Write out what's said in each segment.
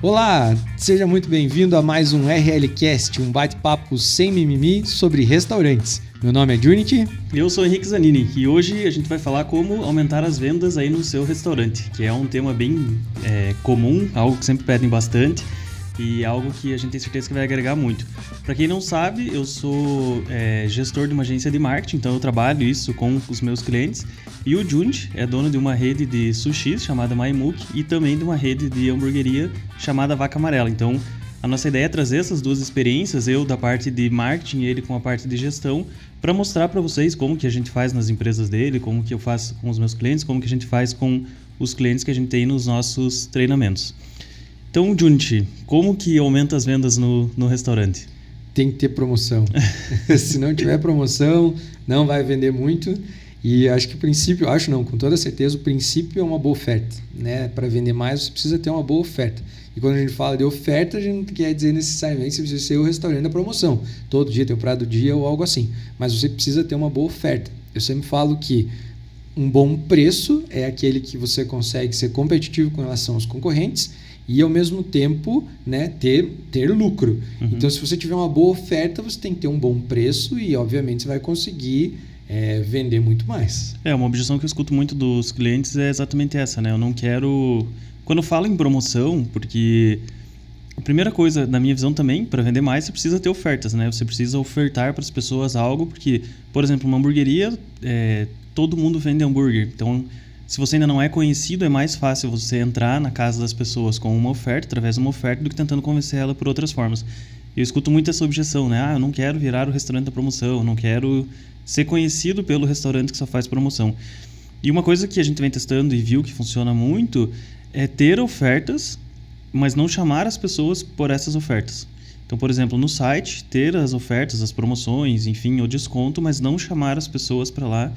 Olá, seja muito bem-vindo a mais um RLCast, um bate-papo sem mimimi sobre restaurantes. Meu nome é Junity. Eu sou Henrique Zanini e hoje a gente vai falar como aumentar as vendas aí no seu restaurante, que é um tema bem comum, algo que sempre pedem bastante e algo que a gente tem certeza que vai agregar muito. Para quem não sabe, eu sou gestor de uma agência de marketing, então eu trabalho isso com os meus clientes. E o Junity é dono de uma rede de sushis chamada Maimuki e também de uma rede de hamburgueria chamada Vaca Amarela. Então, a nossa ideia é trazer essas duas experiências, eu da parte de marketing e ele com a parte de gestão, para mostrar para vocês como que a gente faz nas empresas dele, como que eu faço com os meus clientes, como que a gente faz com os clientes que a gente tem nos nossos treinamentos. Então, Junity, como que aumenta as vendas no restaurante? Tem que ter promoção. Se não tiver promoção, não vai vender muito. E acho que com toda certeza, o princípio é uma boa oferta, né? Para vender mais, você precisa ter uma boa oferta. E quando a gente fala de oferta, a gente não quer dizer necessariamente que você precisa ser o restaurante da promoção. Todo dia tem o prato do dia ou algo assim. Mas você precisa ter uma boa oferta. Eu sempre falo que um bom preço é aquele que você consegue ser competitivo com relação aos concorrentes e, ao mesmo tempo, né, ter lucro. Uhum. Então, se você tiver uma boa oferta, você tem que ter um bom preço e, obviamente, você vai conseguir vender muito mais. Uma objeção que eu escuto muito dos clientes é exatamente essa, né? Eu não quero... Quando eu falo em promoção, porque a primeira coisa, na minha visão também, para vender mais, você precisa ter ofertas, né? Você precisa ofertar para as pessoas algo, porque, por exemplo, uma hamburgueria, todo mundo vende hambúrguer. Então, se você ainda não é conhecido, é mais fácil você entrar na casa das pessoas com uma oferta, através de uma oferta, do que tentando convencer ela por outras formas. Eu escuto muito essa objeção, né? Eu não quero virar o restaurante da promoção, eu não quero ser conhecido pelo restaurante que só faz promoção. E uma coisa que a gente vem testando e viu que funciona muito é ter ofertas, mas não chamar as pessoas por essas ofertas. Então, por exemplo, no site, ter as ofertas, as promoções, enfim, o desconto, mas não chamar as pessoas para lá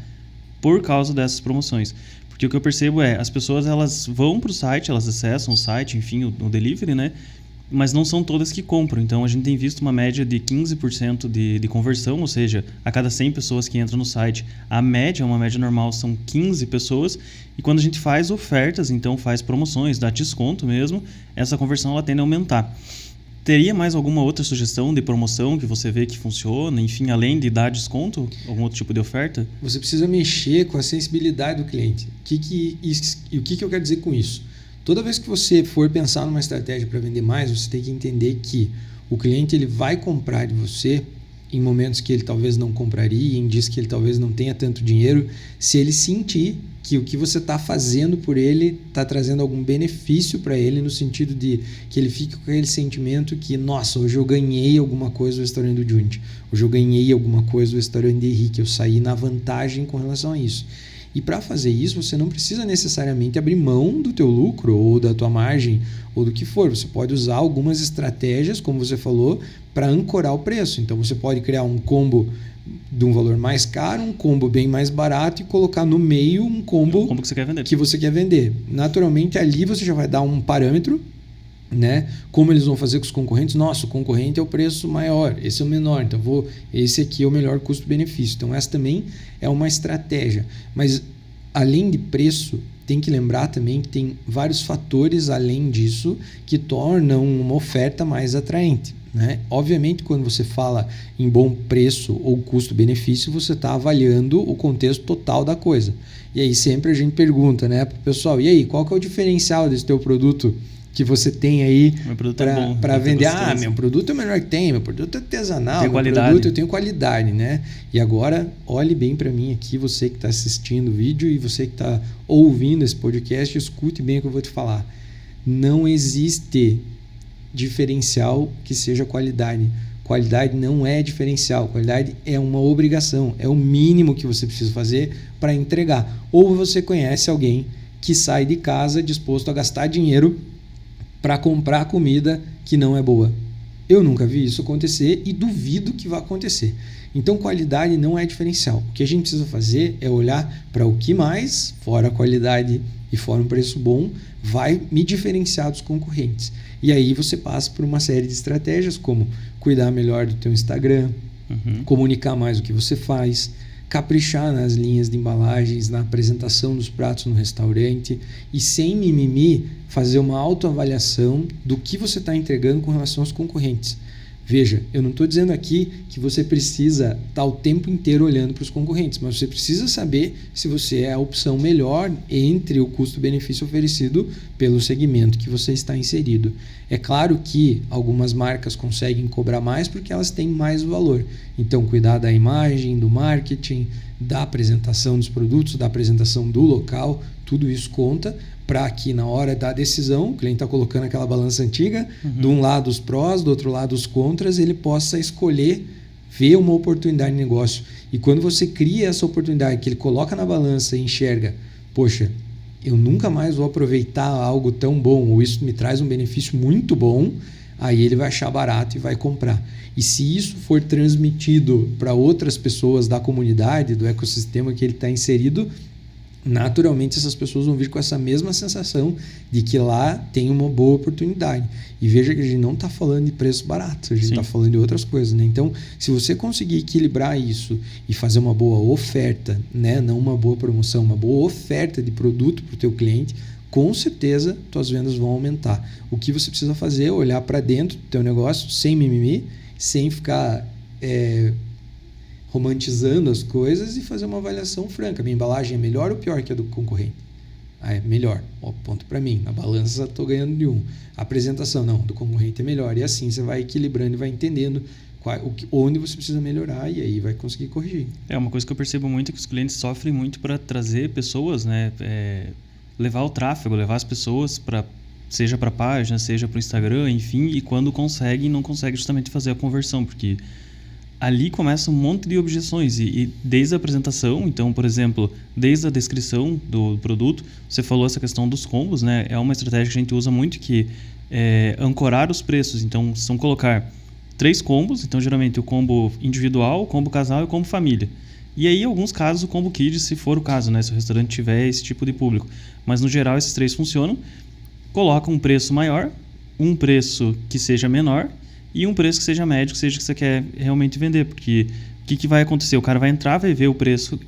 por causa dessas promoções. Porque o que eu percebo as pessoas elas vão para o site, elas acessam o site, enfim, o delivery, né? Mas não são todas que compram. Então, a gente tem visto uma média de 15% de conversão, ou seja, a cada 100 pessoas que entram no site, uma média normal, são 15 pessoas. E quando a gente faz ofertas, então faz promoções, dá desconto mesmo, essa conversão ela tende a aumentar. Teria mais alguma outra sugestão de promoção que você vê que funciona? Enfim, além de dar desconto, algum outro tipo de oferta? Você precisa mexer com a sensibilidade do cliente. O que eu quero dizer com isso? Toda vez que você for pensar numa estratégia para vender mais, você tem que entender que o cliente ele vai comprar de você em momentos que ele talvez não compraria, em dias que ele talvez não tenha tanto dinheiro, se ele sentir que o que você está fazendo por ele está trazendo algum benefício para ele, no sentido de que ele fique com aquele sentimento que, nossa, hoje eu ganhei alguma coisa do restaurante do Junity, hoje eu ganhei alguma coisa do restaurante de Henrique, eu saí na vantagem com relação a isso. E para fazer isso, você não precisa necessariamente abrir mão do teu lucro ou da tua margem ou do que for. Você pode usar algumas estratégias, como você falou, para ancorar o preço. Então, você pode criar um combo de um valor mais caro, um combo bem mais barato e colocar no meio um combo que você quer vender. Naturalmente, ali você já vai dar um parâmetro, né? Como eles vão fazer com os concorrentes? Nossa, o concorrente é o preço maior, esse é o menor, então esse aqui é o melhor custo-benefício. Então essa também é uma estratégia. Mas além de preço, tem que lembrar também que tem vários fatores além disso que tornam uma oferta mais atraente, né? Obviamente, quando você fala em bom preço ou custo-benefício, você está avaliando o contexto total da coisa. E aí sempre a gente pergunta, né, pro pessoal, e aí, qual que é o diferencial desse teu produto que você tem aí para vender? Meu produto é o melhor que tem, meu produto é artesanal, meu produto eu tenho qualidade, né? E agora, olhe bem para mim aqui, você que está assistindo o vídeo e você que está ouvindo esse podcast, escute bem o que eu vou te falar. Não existe diferencial que seja qualidade. Qualidade não é diferencial, qualidade é uma obrigação, é o mínimo que você precisa fazer para entregar. Ou você conhece alguém que sai de casa disposto a gastar dinheiro para comprar comida que não é boa. Eu nunca vi isso acontecer e duvido que vá acontecer. Então, qualidade não é diferencial. O que a gente precisa fazer é olhar para o que mais, fora a qualidade e fora um preço bom, vai me diferenciar dos concorrentes. E aí você passa por uma série de estratégias, como cuidar melhor do teu Instagram, comunicar mais o que você faz, caprichar nas linhas de embalagens, na apresentação dos pratos no restaurante e, sem mimimi, fazer uma autoavaliação do que você está entregando com relação aos concorrentes. Veja, eu não estou dizendo aqui que você precisa estar o tempo inteiro olhando para os concorrentes, mas você precisa saber se você é a opção melhor entre o custo-benefício oferecido pelo segmento que você está inserido. É claro que algumas marcas conseguem cobrar mais porque elas têm mais valor. Então, cuidar da imagem, do marketing, da apresentação dos produtos, da apresentação do local, tudo isso conta para que na hora da decisão, o cliente está colocando aquela balança antiga, de um lado os prós, do outro lado os contras, ele possa escolher, ver uma oportunidade de negócio. E quando você cria essa oportunidade, que ele coloca na balança e enxerga, poxa, eu nunca mais vou aproveitar algo tão bom, ou isso me traz um benefício muito bom, aí ele vai achar barato e vai comprar. E se isso for transmitido para outras pessoas da comunidade, do ecossistema que ele está inserido, naturalmente essas pessoas vão vir com essa mesma sensação de que lá tem uma boa oportunidade. E veja que a gente não está falando de preço barato, a gente está falando de outras coisas, né? Então, se você conseguir equilibrar isso e fazer uma boa oferta, né? Não uma boa promoção, uma boa oferta de produto para o teu cliente, com certeza tuas vendas vão aumentar. O que você precisa fazer é olhar para dentro do teu negócio, sem mimimi, sem ficar romantizando as coisas e fazer uma avaliação franca. Minha embalagem é melhor ou pior que a do concorrente? É melhor. Ponto para mim. Na balança estou ganhando de um. A apresentação, não, do concorrente é melhor. E assim você vai equilibrando e vai entendendo onde você precisa melhorar e aí vai conseguir corrigir. Uma coisa que eu percebo muito é que os clientes sofrem muito para trazer pessoas, né? Levar o tráfego, levar as pessoas seja para a página, seja para o Instagram, enfim, e quando consegue, não consegue justamente fazer a conversão, porque ali começa um monte de objeções e desde a apresentação, então, por exemplo, desde a descrição do produto, você falou essa questão dos combos, né? É uma estratégia que a gente usa muito, que é ancorar os preços. Então, são colocar 3 combos, então geralmente o combo individual, o combo casal e o combo família. E aí, em alguns casos, o combo kids, se for o caso, né? Se o restaurante tiver esse tipo de público. Mas, no geral, esses 3 funcionam. Coloca um preço maior, um preço que seja menor e um preço que seja médio, que seja que você quer realmente vender. Porque o que vai acontecer? O cara vai entrar, vai ver o preço.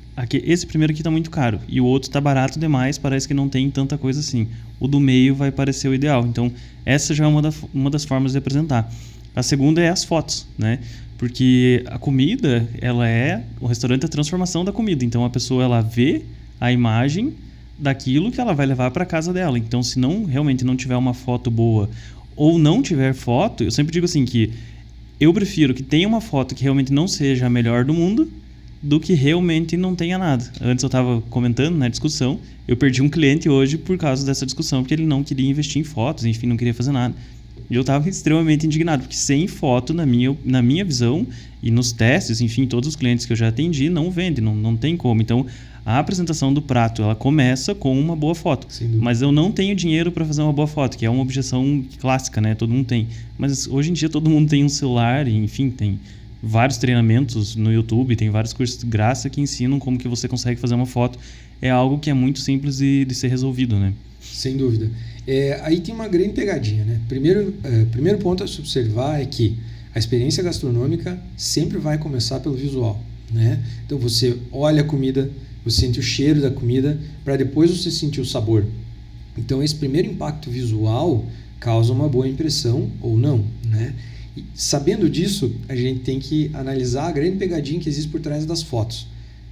Esse primeiro aqui está muito caro e o outro está barato demais, parece que não tem tanta coisa assim. O do meio vai parecer o ideal. Então, essa já é uma das formas de apresentar. A segunda é as fotos, né? Porque a comida, o restaurante é a transformação da comida. Então, a pessoa ela vê a imagem daquilo que ela vai levar para casa dela. Então, se realmente não tiver uma foto boa ou não tiver foto, eu sempre digo assim que eu prefiro que tenha uma foto que realmente não seja a melhor do mundo do que realmente não tenha nada. Antes eu estava comentando na discussão, eu perdi um cliente hoje por causa dessa discussão, porque ele não queria investir em fotos, enfim, não queria fazer nada. E eu estava extremamente indignado, porque sem foto, na minha visão, e nos testes, enfim, todos os clientes que eu já atendi, não vende, não tem como. Então, a apresentação do prato, ela começa com uma boa foto. Mas eu não tenho dinheiro para fazer uma boa foto, que é uma objeção clássica, né? Todo mundo tem. Mas hoje em dia todo mundo tem um celular, e, enfim, tem vários treinamentos no YouTube, tem vários cursos de graça que ensinam como que você consegue fazer uma foto. É algo que é muito simples de ser resolvido, né? Sem dúvida. Aí tem uma grande pegadinha, né? Primeiro ponto a se observar é que a experiência gastronômica sempre vai começar pelo visual, né? Então você olha a comida, você sente o cheiro da comida, para depois você sentir o sabor. Então esse primeiro impacto visual causa uma boa impressão ou não, né? E sabendo disso, a gente tem que analisar a grande pegadinha que existe por trás das fotos.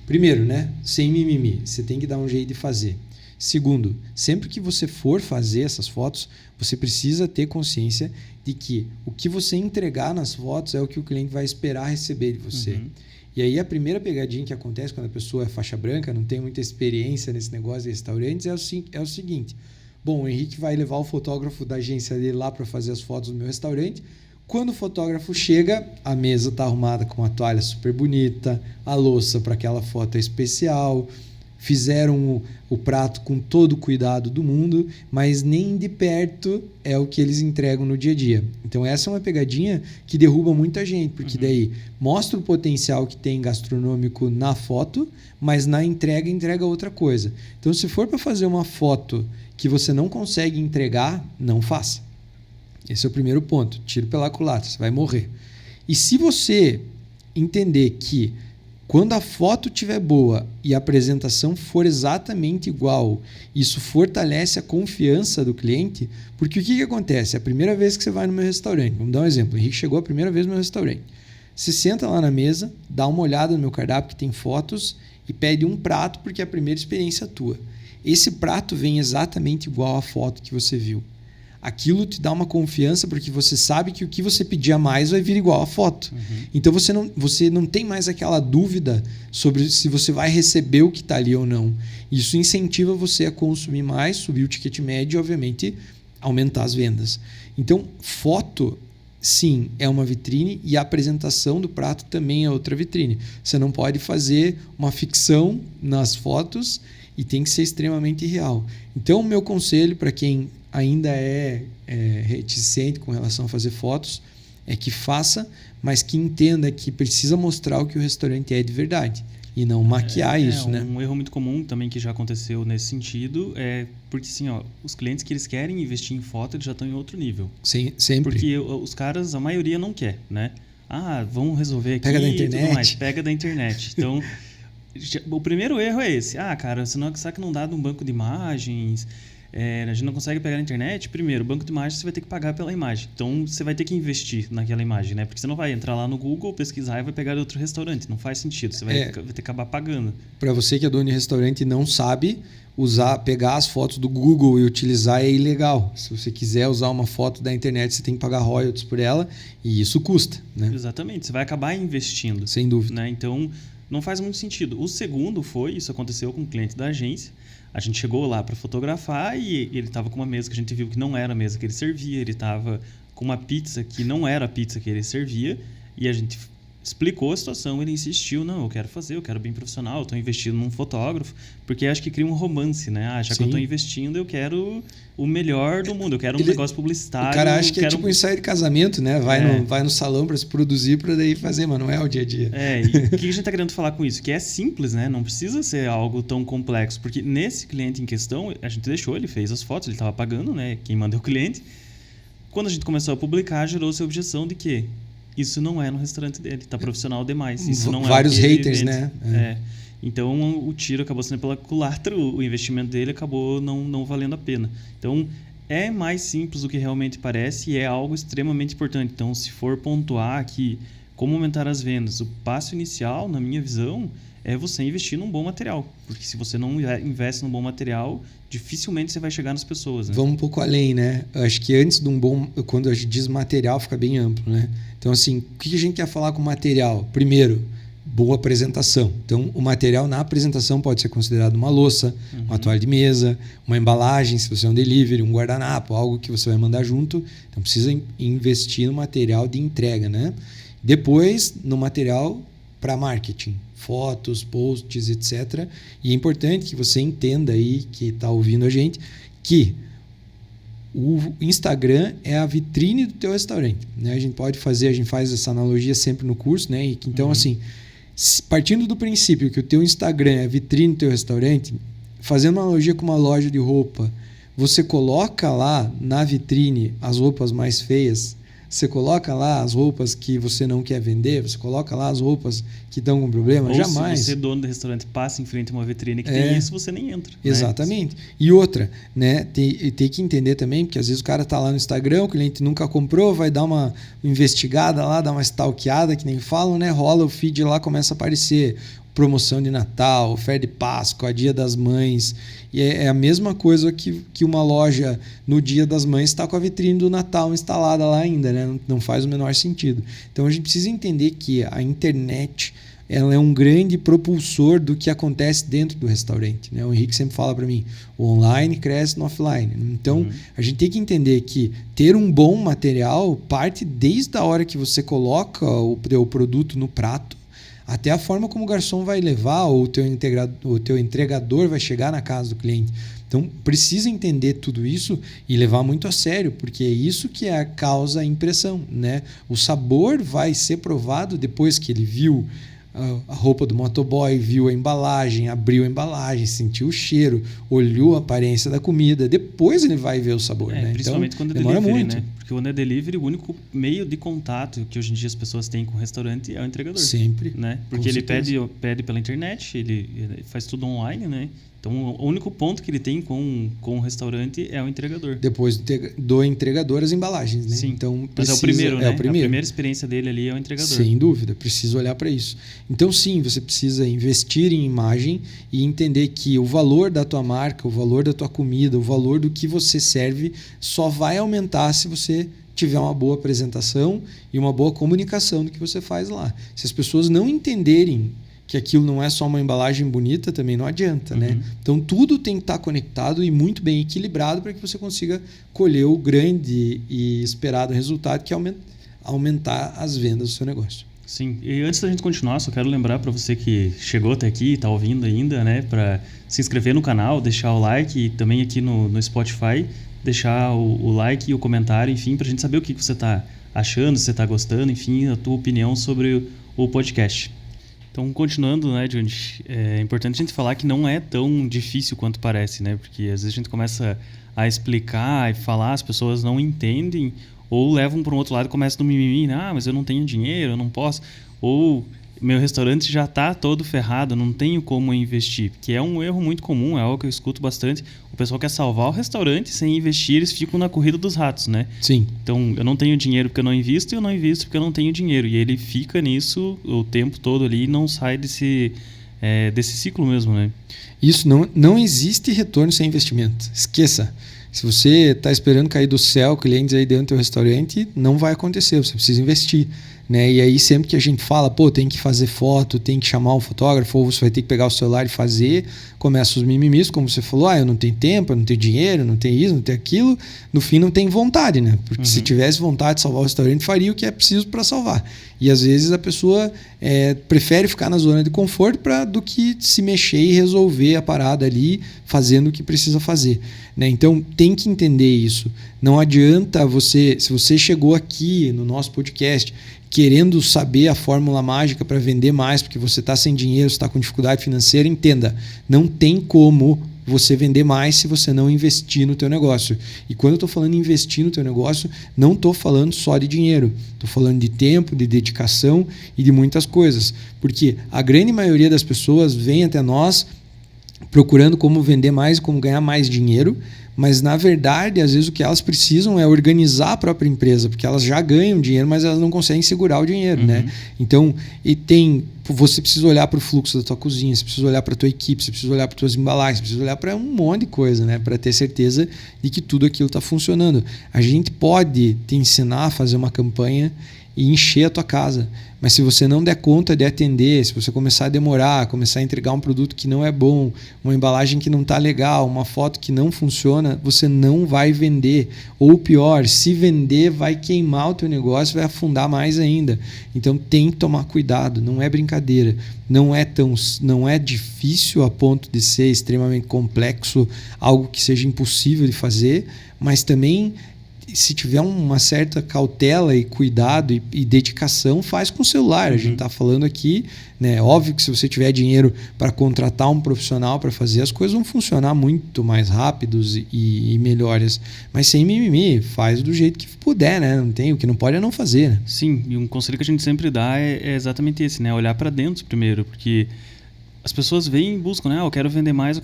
Primeiro, né? Sem mimimi, você tem que dar um jeito de fazer. Segundo, sempre que você for fazer essas fotos, você precisa ter consciência de que o que você entregar nas fotos é o que o cliente vai esperar receber de você. Uhum. E aí a primeira pegadinha que acontece quando a pessoa é faixa branca, não tem muita experiência nesse negócio de restaurantes, é o seguinte: bom, o Henrique vai levar o fotógrafo da agência dele lá para fazer as fotos do meu restaurante. Quando o fotógrafo chega, a mesa está arrumada com uma toalha super bonita, a louça para aquela foto é especial, fizeram o prato com todo o cuidado do mundo, mas nem de perto é o que eles entregam no dia a dia. Então essa é uma pegadinha que derruba muita gente, porque daí mostra o potencial que tem gastronômico na foto, mas na entrega outra coisa. Então se for para fazer uma foto que você não consegue entregar, não faça. Esse é o primeiro ponto. Tiro pela culatra, você vai morrer. E se você entender que Quando a foto estiver boa e a apresentação for exatamente igual, isso fortalece a confiança do cliente, porque o que acontece? É a primeira vez que você vai no meu restaurante, vamos dar um exemplo, o Henrique chegou a primeira vez no meu restaurante. Você senta lá na mesa, dá uma olhada no meu cardápio que tem fotos e pede um prato porque é a primeira experiência tua. Esse prato vem exatamente igual à foto que você viu. Aquilo te dá uma confiança porque você sabe que o que você pedir a mais vai vir igual à foto. Então você não tem mais aquela dúvida sobre se você vai receber o que está ali ou não. Isso incentiva você a consumir mais, subir o ticket médio e, obviamente, aumentar as vendas. Então, foto, sim, é uma vitrine e a apresentação do prato também é outra vitrine. Você não pode fazer uma ficção nas fotos e tem que ser extremamente real. Então, o meu conselho para quem ainda é reticente com relação a fazer fotos é que faça, mas que entenda que precisa mostrar o que o restaurante é de verdade e não maquiar isso, né? Um erro muito comum também que já aconteceu nesse sentido é porque assim, os clientes que eles querem investir em foto, eles já estão em outro nível. Sim, sempre. Porque os caras, a maioria não quer, né? Vamos resolver aqui pega da e internet. tudo mais. Pega da internet. Então, o primeiro erro é esse. Cara, será que não dá de um banco de imagens? A gente não consegue pegar na internet. Primeiro, o banco de imagens você vai ter que pagar pela imagem. Então, você vai ter que investir naquela imagem, né? Porque você não vai entrar lá no Google, pesquisar e vai pegar de outro restaurante. Não faz sentido. Você vai ter que acabar pagando. Para você que é dono de restaurante e não sabe, pegar as fotos do Google e utilizar é ilegal. Se você quiser usar uma foto da internet, você tem que pagar royalties por ela e isso custa, né? Exatamente. Você vai acabar investindo. Sem dúvida. Né? Então, não faz muito sentido. O segundo isso aconteceu com um cliente da agência. A gente chegou lá para fotografar e ele estava com uma mesa que a gente viu que não era a mesa que ele servia. Ele estava com uma pizza que não era a pizza que ele servia. E a gente explicou a situação, ele insistiu, não, eu quero bem profissional, eu estou investindo num fotógrafo, porque acho que cria um romance, né? Já que eu estou investindo, eu quero o melhor do mundo, eu quero um negócio publicitário. O cara acha que é tipo um ensaio de casamento, né? Vai no salão para se produzir, para daí fazer, mas não é o dia a dia. E o que a gente está querendo falar com isso? Que é simples, né? Não precisa ser algo tão complexo, porque nesse cliente em questão, a gente deixou, ele fez as fotos, ele estava pagando, né? Quem manda é o cliente. Quando a gente começou a publicar, gerou-se a objeção de que isso não é no restaurante dele, tá profissional demais. Isso não vários haters, né? Então o tiro acabou sendo pela culatra, o investimento dele acabou não valendo a pena. Então é mais simples do que realmente parece e é algo extremamente importante. Então, se for pontuar aqui como aumentar as vendas, o passo inicial, na minha visão, é você investir num bom material. Porque se você não investe num bom material, dificilmente você vai chegar nas pessoas. Né? Vamos um pouco além, né? Eu acho que antes de um bom... Quando a gente diz material, fica bem amplo, né? Então, assim, o que a gente quer falar com material? Primeiro, boa apresentação. Então, o material na apresentação pode ser considerado uma louça, uma toalha de mesa, uma embalagem, se você é um delivery, um guardanapo, algo que você vai mandar junto. Então, precisa investir no material de entrega, né? Depois, no material para marketing, fotos, posts, etc. E é importante que você entenda aí, que está ouvindo a gente, que o Instagram é a vitrine do teu restaurante, né? A gente faz essa analogia sempre no curso, né? Então, assim, partindo do princípio que o teu Instagram é a vitrine do teu restaurante, fazendo uma analogia com uma loja de roupa, você coloca lá na vitrine as roupas mais feias, você coloca lá as roupas que você não quer vender, você coloca lá as roupas que estão com problema, jamais. Se você, dono do restaurante, passa em frente a uma vitrine que tem isso, você nem entra. Exatamente. Né? E outra, né, tem que entender também, porque às vezes o cara está lá no Instagram, o cliente nunca comprou, vai dar uma investigada lá, dar uma stalkeada, que nem falam, né? Rola o feed lá, começa a aparecer promoção de Natal, oferta de Páscoa, Dia das Mães. E é a mesma coisa que uma loja no Dia das Mães está com a vitrine do Natal instalada lá ainda, né? Não faz o menor sentido. Então a gente precisa entender que a internet ela é um grande propulsor do que acontece dentro do restaurante, né? O Henrique sempre fala para mim, o online cresce no offline. Então a gente tem que entender que ter um bom material parte desde a hora que você coloca o teu produto no prato, até a forma como o garçom vai levar ou o teu entregador vai chegar na casa do cliente. Então, precisa entender tudo isso e levar muito a sério, porque é isso que é a causa impressão, né? O sabor vai ser provado depois que ele viu a roupa do motoboy, viu a embalagem, abriu a embalagem, sentiu o cheiro, olhou a aparência da comida, depois ele vai ver o sabor, né? Principalmente então, quando é demora delivery, muito. né? Porque quando é delivery, o único meio de contato que hoje em dia as pessoas têm com o restaurante é o entregador. Sempre. Né? Porque ele pede pela internet, ele faz tudo online, né? Então, o único ponto que ele tem com o restaurante é o entregador. Depois do entregador, as embalagens, né? Sim. Então, mas é o primeiro, né? É o primeiro. A primeira experiência dele ali é o entregador. Sem dúvida, precisa olhar para isso. Então, sim, você precisa investir em imagem e entender que o valor da tua marca, o valor da tua comida, o valor do que você serve só vai aumentar se você tiver uma boa apresentação e uma boa comunicação do que você faz lá. Se as pessoas não entenderem que aquilo não é só uma embalagem bonita, também não adianta, né? Então, tudo tem que estar conectado e muito bem equilibrado para que você consiga colher o grande e esperado resultado, que é aumentar as vendas do seu negócio. Sim, e antes da gente continuar, só quero lembrar para você que chegou até aqui e está ouvindo ainda, né? Para se inscrever no canal, deixar o like e também aqui no Spotify, deixar o like e o comentário, enfim, para a gente saber o que você está achando, se você está gostando, enfim, a tua opinião sobre o podcast. Então, continuando, né, Johnny, é importante a gente falar que não é tão difícil quanto parece, né? Porque às vezes a gente começa a explicar e falar, as pessoas não entendem ou levam para um outro lado e começam no mimimi, mas eu não tenho dinheiro, eu não posso. Ou meu restaurante já está todo ferrado, não tenho como investir. Que é um erro muito comum, é algo que eu escuto bastante. O pessoal quer salvar o restaurante sem investir, eles ficam na corrida dos ratos, né? Sim. Então, eu não tenho dinheiro porque eu não invisto e eu não invisto porque eu não tenho dinheiro. E ele fica nisso o tempo todo ali e não sai desse ciclo mesmo, né? Isso, não existe retorno sem investimento. Esqueça. Se você está esperando cair do céu clientes aí dentro do teu restaurante, não vai acontecer, você precisa investir. Né? E aí sempre que a gente fala, tem que fazer foto, tem que chamar um fotógrafo, ou você vai ter que pegar o celular e fazer, começa os mimimis, como você falou, eu não tenho tempo, eu não tenho dinheiro, não tenho isso, não tenho aquilo, no fim não tem vontade, né? Porque se tivesse vontade de salvar o restaurante, faria o que é preciso para salvar. E às vezes a pessoa prefere ficar na zona de conforto do que se mexer e resolver a parada ali, fazendo o que precisa fazer. Né? Então tem que entender isso. Não adianta se você chegou aqui no nosso podcast querendo saber a fórmula mágica para vender mais, porque você está sem dinheiro, você está com dificuldade financeira, entenda, não tem como você vender mais se você não investir no teu negócio. E quando eu estou falando em investir no teu negócio, não estou falando só de dinheiro, estou falando de tempo, de dedicação e de muitas coisas. Porque a grande maioria das pessoas vem até nós procurando como vender mais e como ganhar mais dinheiro, mas na verdade, às vezes o que elas precisam é organizar a própria empresa, porque elas já ganham dinheiro, mas elas não conseguem segurar o dinheiro, né? Então, você precisa olhar para o fluxo da tua cozinha, você precisa olhar para a tua equipe, você precisa olhar para as tuas embalagens, você precisa olhar para um monte de coisa, né? Para ter certeza de que tudo aquilo está funcionando. A gente pode te ensinar a fazer uma campanha e encher a tua casa. Mas se você não der conta de atender, se você começar a demorar, começar a entregar um produto que não é bom, uma embalagem que não está legal, uma foto que não funciona, você não vai vender. Ou pior, se vender, vai queimar o teu negócio, vai afundar mais ainda. Então tem que tomar cuidado, não é brincadeira. Não é difícil a ponto de ser extremamente complexo, algo que seja impossível de fazer, mas também se tiver uma certa cautela e cuidado e dedicação, faz com o celular. A gente está falando aqui, né? Óbvio que se você tiver dinheiro para contratar um profissional para fazer, as coisas vão funcionar muito mais rápidos e melhores. Mas sem mimimi, faz do jeito que puder, né? O que não pode é não fazer. Né? Sim, e um conselho que a gente sempre dá é exatamente esse, né? Olhar para dentro primeiro, porque as pessoas vêm e buscam, né? Eu quero vender mais,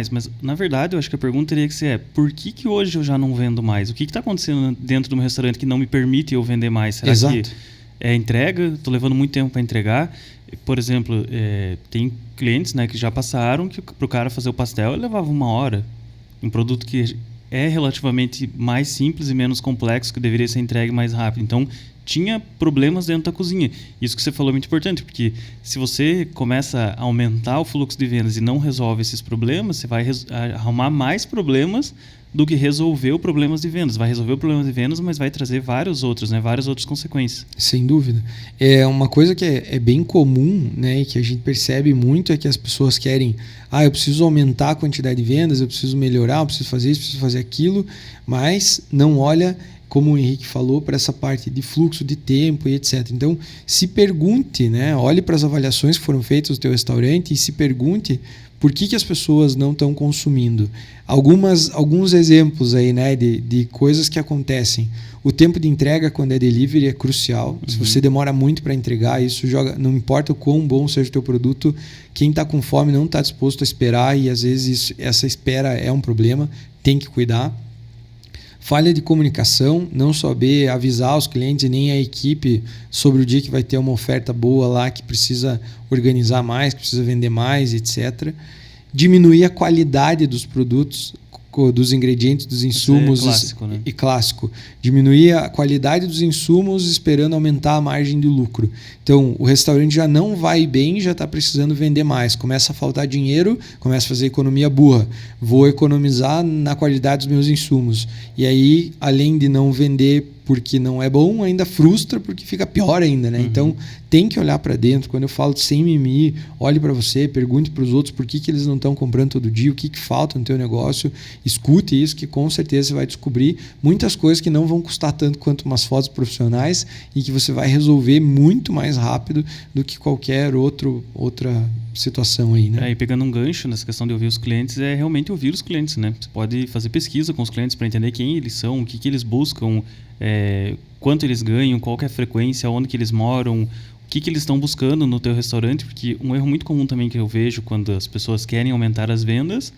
mas na verdade eu acho que a pergunta teria que ser por que hoje eu já não vendo mais? O que está acontecendo dentro do meu restaurante que não me permite eu vender mais? Será Exato. que é entrega? Estou levando muito tempo para entregar. Por exemplo, tem clientes, né, que já passaram que para o cara fazer o pastel ele levava 1 hora. Um produto que é relativamente mais simples e menos complexo, que deveria ser entregue mais rápido. Então, tinha problemas dentro da cozinha. Isso que você falou é muito importante, porque se você começa a aumentar o fluxo de vendas e não resolve esses problemas, você vai arrumar mais problemas do que resolver os problemas de vendas. Vai resolver o problema de vendas, mas vai trazer vários outros, né? Várias outras consequências. Sem dúvida. É uma coisa que é bem comum, né? E que a gente percebe muito é que as pessoas querem, eu preciso aumentar a quantidade de vendas, eu preciso melhorar, eu preciso fazer isso, eu preciso fazer aquilo, mas não olha como o Henrique falou, para essa parte de fluxo de tempo e etc. Então, se pergunte, né? Olhe para as avaliações que foram feitas no teu restaurante e se pergunte por que as pessoas não estão consumindo. Alguns exemplos aí, né, de coisas que acontecem. O tempo de entrega quando é delivery é crucial. Se você demora muito para entregar, isso joga, não importa o quão bom seja o teu produto, quem está com fome não está disposto a esperar e às vezes essa espera é um problema, tem que cuidar. Falha de comunicação, não saber avisar os clientes e nem a equipe sobre o dia que vai ter uma oferta boa lá, que precisa organizar mais, que precisa vender mais, etc. Diminuir a qualidade dos produtos, dos ingredientes, dos insumos. Isso é clássico, né? E clássico. Diminuir a qualidade dos insumos esperando aumentar a margem de lucro. Então, o restaurante já não vai bem, já está precisando vender mais. Começa a faltar dinheiro, começa a fazer economia burra. Vou economizar na qualidade dos meus insumos. E aí, além de não vender porque não é bom, ainda frustra porque fica pior ainda, né? Então, tem que olhar para dentro. Quando eu falo sem mimimi, olhe para você, pergunte para os outros por que eles não estão comprando todo dia, o que falta no teu negócio, escute isso que com certeza você vai descobrir muitas coisas que não vão custar tanto quanto umas fotos profissionais e que você vai resolver muito mais rápido do que qualquer outra situação aí, né? E pegando um gancho nessa questão de ouvir os clientes, é realmente ouvir os clientes, né? Você pode fazer pesquisa com os clientes para entender quem eles são, o que eles buscam, quanto eles ganham, qual que é a frequência, onde que eles moram, o que eles estão buscando no teu restaurante, porque um erro muito comum também que eu vejo quando as pessoas querem aumentar as vendas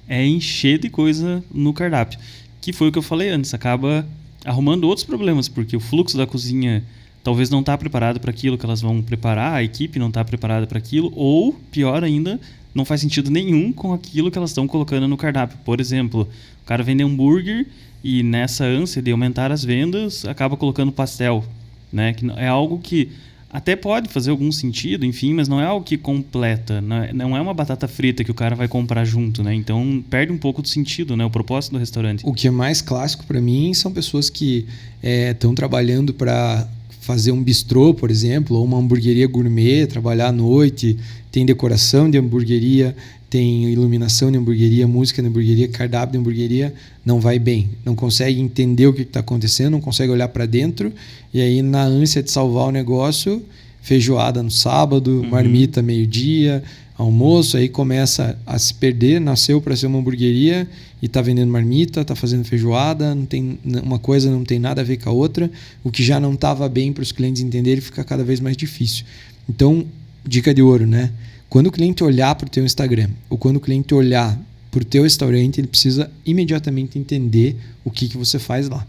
é encher de coisa no cardápio, que foi o que eu falei antes, acaba arrumando outros problemas, porque o fluxo da cozinha talvez não está preparado para aquilo que elas vão preparar, a equipe não está preparada para aquilo, ou, pior ainda, não faz sentido nenhum com aquilo que elas estão colocando no cardápio. Por exemplo, o cara vende hambúrguer e nessa ânsia de aumentar as vendas, acaba colocando pastel, né? Que é algo que até pode fazer algum sentido, enfim, mas não é algo que completa, não é uma batata frita que o cara vai comprar junto, né? Então perde um pouco do sentido, né? O propósito do restaurante. O que é mais clássico para mim são pessoas que estão trabalhando para fazer um bistrô, por exemplo, ou uma hamburgueria gourmet, trabalhar à noite, tem decoração de hamburgueria, tem iluminação de hamburgueria, música de hamburgueria, cardápio de hamburgueria, não vai bem. Não consegue entender o que está acontecendo, não consegue olhar para dentro, e aí na ânsia de salvar o negócio, feijoada no sábado, marmita meio-dia, almoço, aí começa a se perder, nasceu para ser uma hamburgueria e está vendendo marmita, está fazendo feijoada, não tem, uma coisa não tem nada a ver com a outra, o que já não estava bem para os clientes entenderem fica cada vez mais difícil. Então, dica de ouro, né? Quando o cliente olhar para o teu Instagram ou quando o cliente olhar para o teu restaurante, ele precisa imediatamente entender o que você faz lá.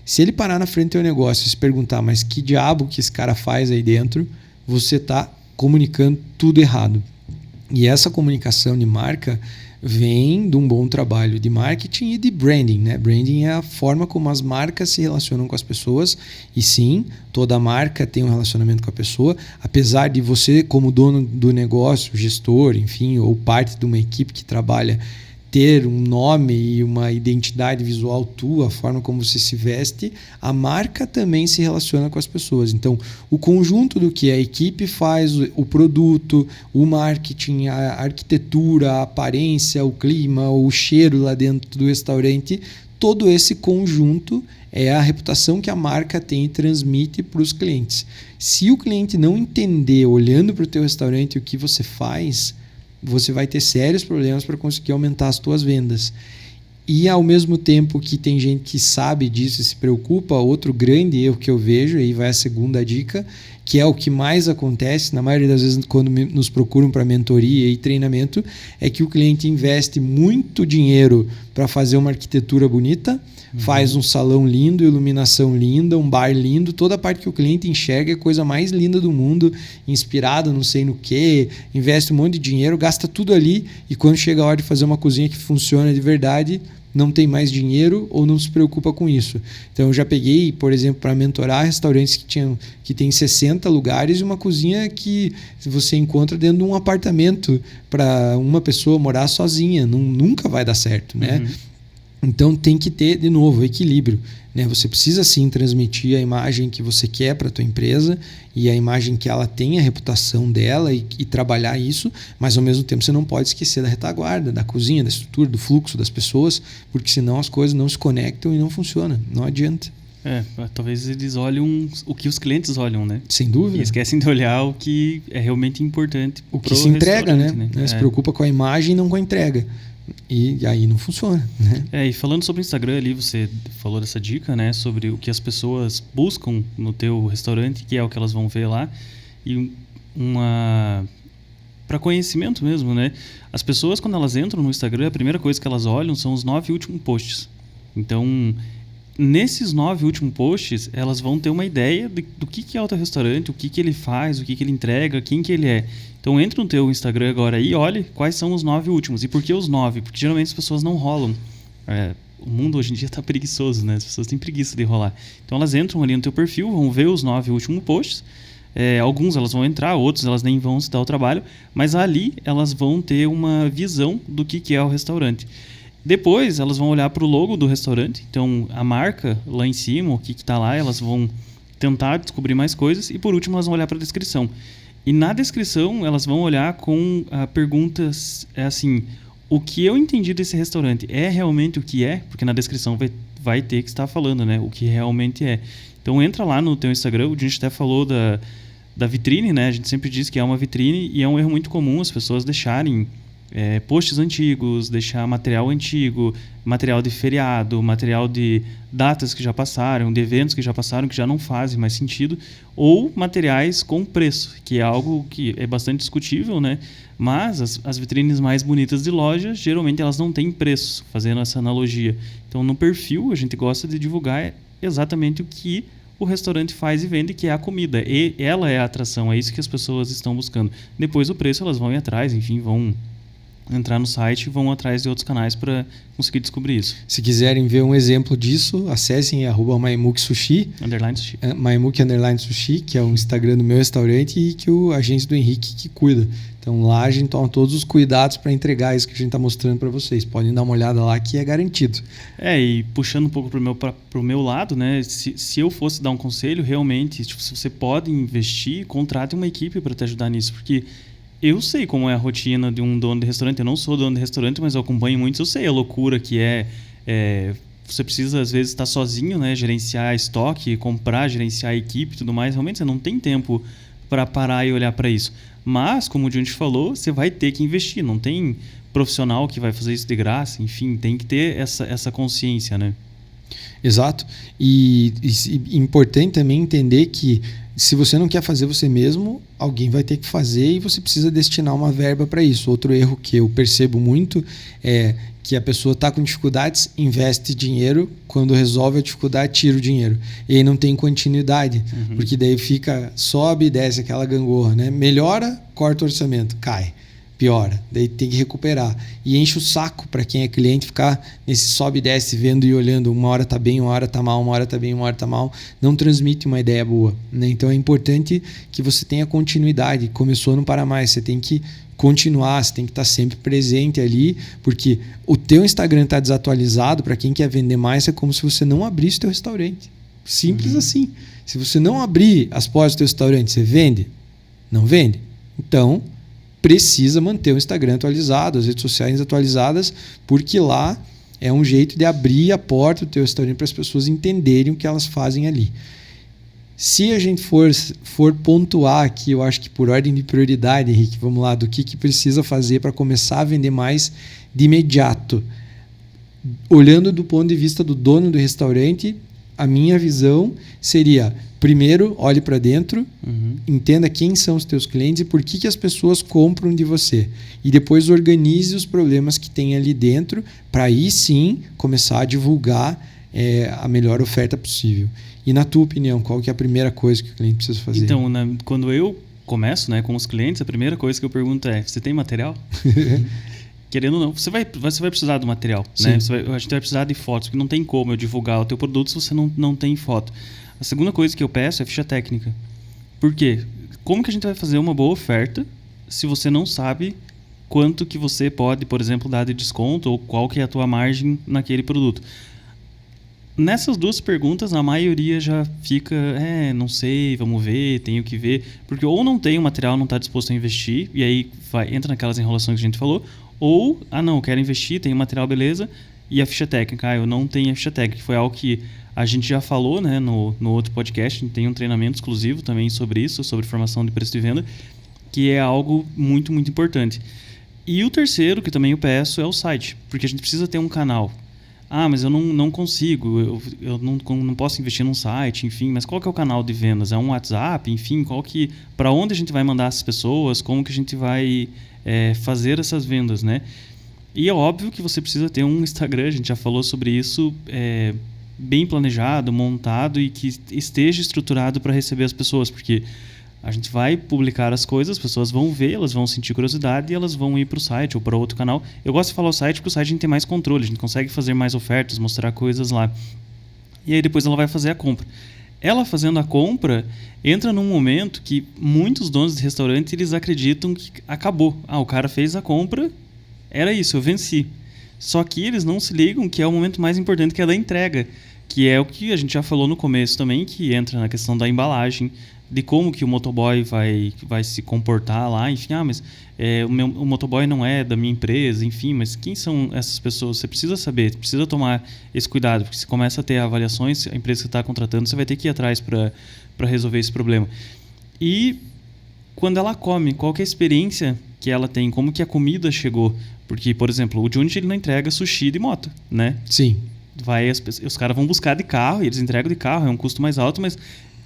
Se ele parar na frente do teu negócio e se perguntar, mas que diabo que esse cara faz aí dentro, você está comunicando tudo errado. E essa comunicação de marca vem de um bom trabalho de marketing e de branding, né? Branding é a forma como as marcas se relacionam com as pessoas e sim, toda marca tem um relacionamento com a pessoa, apesar de você como dono do negócio, gestor, enfim, ou parte de uma equipe que trabalha ter um nome e uma identidade visual tua, a forma como você se veste, a marca também se relaciona com as pessoas. Então, o conjunto do que a equipe faz, o produto, o marketing, a arquitetura, a aparência, o clima, o cheiro lá dentro do restaurante, todo esse conjunto é a reputação que a marca tem e transmite para os clientes. Se o cliente não entender, olhando para o teu restaurante, o que você faz, você vai ter sérios problemas para conseguir aumentar as tuas vendas. E ao mesmo tempo que tem gente que sabe disso e se preocupa, outro grande erro que eu vejo, aí vai a segunda dica, que é o que mais acontece, na maioria das vezes quando nos procuram para mentoria e treinamento, é que o cliente investe muito dinheiro para fazer uma arquitetura bonita, faz um salão lindo, iluminação linda, um bar lindo, toda a parte que o cliente enxerga é a coisa mais linda do mundo, inspirado não sei no que, investe um monte de dinheiro, gasta tudo ali e quando chega a hora de fazer uma cozinha que funciona de verdade, não tem mais dinheiro ou não se preocupa com isso. Então eu já peguei, por exemplo, para mentorar restaurantes que tem 60 lugares e uma cozinha que você encontra dentro de um apartamento para uma pessoa morar sozinha, nunca vai dar certo, né? Então tem que ter, de novo, equilíbrio, né? Você precisa sim transmitir a imagem que você quer para a tua empresa e a imagem que ela tem, a reputação dela e trabalhar isso, mas ao mesmo tempo você não pode esquecer da retaguarda, da cozinha, da estrutura, do fluxo das pessoas, porque senão as coisas não se conectam e não funcionam, não adianta. Talvez eles olham o que os clientes olham, né? Sem dúvida. E esquecem de olhar o que é realmente importante. O que se entrega, né? né? Se preocupa com a imagem e não com a entrega. E aí não funciona, né? E falando sobre o Instagram ali, você falou dessa dica, né? Sobre o que as pessoas buscam no teu restaurante, que é o que elas vão ver lá. E para conhecimento mesmo, né? As pessoas, quando elas entram no Instagram, a primeira coisa que elas olham são os 9 últimos posts. Então, nesses 9 últimos posts, elas vão ter uma ideia do que é o teu restaurante, o que ele faz, o que ele entrega, quem que ele é. Então, entra no teu Instagram agora e olhe quais são os 9 últimos. E por que os 9? Porque geralmente as pessoas não rolam. O mundo hoje em dia está preguiçoso, né? As pessoas têm preguiça de rolar. Então, elas entram ali no teu perfil, vão ver os 9 últimos posts. Alguns elas vão entrar, outros elas nem vão se dar o trabalho, mas ali elas vão ter uma visão do que é o restaurante. Depois elas vão olhar para o logo do restaurante, então a marca lá em cima, o que está lá, elas vão tentar descobrir mais coisas e por último elas vão olhar para a descrição. E na descrição elas vão olhar com perguntas assim, o que eu entendi desse restaurante é realmente o que é? Porque na descrição vai ter que estar falando, né, o que realmente é. Então entra lá no teu Instagram, a gente até falou da vitrine, né? A gente sempre diz que é uma vitrine e é um erro muito comum as pessoas deixarem posts antigos, deixar material antigo, material de feriado, material de datas que já passaram, de eventos que já passaram, que já não fazem mais sentido, ou materiais com preço, que é algo que é bastante discutível, né? Mas as vitrines mais bonitas de loja, geralmente elas não têm preço, fazendo essa analogia. Então no perfil a gente gosta de divulgar exatamente o que o restaurante faz e vende, que é a comida. E ela é a atração, é isso que as pessoas estão buscando. Depois do preço, elas vão ir atrás, enfim, vão entrar no site e vão atrás de outros canais para conseguir descobrir isso. Se quiserem ver um exemplo disso, acessem @maimuki_sushi, _sushi. Maimuki_sushi, que é o Instagram do meu restaurante e que o agente do Henrique que cuida. Então lá a gente toma todos os cuidados para entregar isso que a gente está mostrando para vocês. Podem dar uma olhada lá que é garantido. E puxando um pouco pro meu lado, né? Se eu fosse dar um conselho, realmente, se você pode investir, contrate uma equipe para te ajudar nisso, porque eu sei como é a rotina de um dono de restaurante. Eu não sou dono de restaurante, mas eu acompanho muitos. Eu sei a loucura que você precisa, às vezes, estar sozinho, né? Gerenciar estoque, comprar, gerenciar a equipe e tudo mais. Realmente, você não tem tempo para parar e olhar para isso. Mas, como o Junti falou, você vai ter que investir. Não tem profissional que vai fazer isso de graça. Enfim, tem que ter essa consciência, né? Exato. E importante também entender que se você não quer fazer você mesmo, alguém vai ter que fazer e você precisa destinar uma verba para isso. Outro erro que eu percebo muito é que a pessoa está com dificuldades, investe dinheiro, quando resolve a dificuldade, tira o dinheiro. E aí não tem continuidade, porque daí sobe e desce aquela gangorra, né? Melhora, corta o orçamento, cai. Piora, daí tem que recuperar. E enche o saco para quem é cliente ficar nesse sobe e desce, vendo e olhando. Uma hora tá bem, uma hora tá mal, uma hora tá bem, uma hora tá mal. Não transmite uma ideia boa, né? Então é importante que você tenha continuidade. Começou, não para mais. Você tem que continuar, você tem que estar sempre presente ali, porque o teu Instagram está desatualizado. Para quem quer vender mais, é como se você não abrisse o teu restaurante. Simples assim. Se você não abrir as portas do teu restaurante, você vende? Não vende? Então precisa manter o Instagram atualizado, as redes sociais atualizadas, porque lá é um jeito de abrir a porta do teu restaurante para as pessoas entenderem o que elas fazem ali. Se a gente for pontuar aqui, eu acho que por ordem de prioridade, Henrique, vamos lá, do que precisa fazer para começar a vender mais de imediato. Olhando do ponto de vista do dono do restaurante, a minha visão seria: primeiro, olhe para dentro, entenda quem são os teus clientes e por que as pessoas compram de você. E depois organize os problemas que tem ali dentro para aí sim começar a divulgar a melhor oferta possível. E na tua opinião, qual que é a primeira coisa que o cliente precisa fazer? Então, quando eu começo, né, com os clientes, a primeira coisa que eu pergunto é: você tem material? Querendo ou não, você vai precisar do material, né? A gente vai precisar de fotos, porque não tem como eu divulgar o teu produto se você não tem foto. A segunda coisa que eu peço é ficha técnica. Por quê? Como que a gente vai fazer uma boa oferta se você não sabe quanto que você pode, por exemplo, dar de desconto ou qual que é a tua margem naquele produto? Nessas duas perguntas, a maioria já fica, não sei, vamos ver, tenho que ver. Porque ou não tem o material, não está disposto a investir, e aí entra naquelas enrolações que a gente falou, ou, não, quero investir, tenho material, beleza, E a ficha técnica, eu não tenho a ficha técnica, foi algo que a gente já falou, né, no outro podcast, a gente tem um treinamento exclusivo também sobre isso, sobre formação de preço de venda, que é algo muito, muito importante. E o terceiro, que também eu peço, é o site, porque a gente precisa ter um canal. Mas eu não consigo, eu não posso investir num site, enfim, mas qual que é o canal de vendas? É um WhatsApp, enfim, para onde a gente vai mandar essas pessoas, como que a gente vai fazer essas vendas, né? E é óbvio que você precisa ter um Instagram, a gente já falou sobre isso, bem planejado, montado e que esteja estruturado para receber as pessoas, porque a gente vai publicar as coisas, as pessoas vão ver, elas vão sentir curiosidade e elas vão ir para o site ou para outro canal. Eu gosto de falar o site porque o site a gente tem mais controle, a gente consegue fazer mais ofertas, mostrar coisas lá. E aí depois ela vai fazer a compra. Ela fazendo a compra, entra num momento que muitos donos de restaurante eles acreditam que acabou. O cara fez a compra, era isso, eu venci. Só que eles não se ligam que é o momento mais importante, que é da entrega, que é o que a gente já falou no começo também, que entra na questão da embalagem, de como que o motoboy vai se comportar lá, enfim, mas o motoboy não é da minha empresa, enfim, mas quem são essas pessoas? Você precisa saber, precisa tomar esse cuidado, porque você começa a ter avaliações, a empresa que está contratando, você vai ter que ir atrás para resolver esse problema. E quando ela come, qual que é a experiência que ela tem, como que a comida chegou? Porque, por exemplo, o Junit ele não entrega sushi de moto, né? Sim. Os caras vão buscar de carro e eles entregam de carro, é um custo mais alto, mas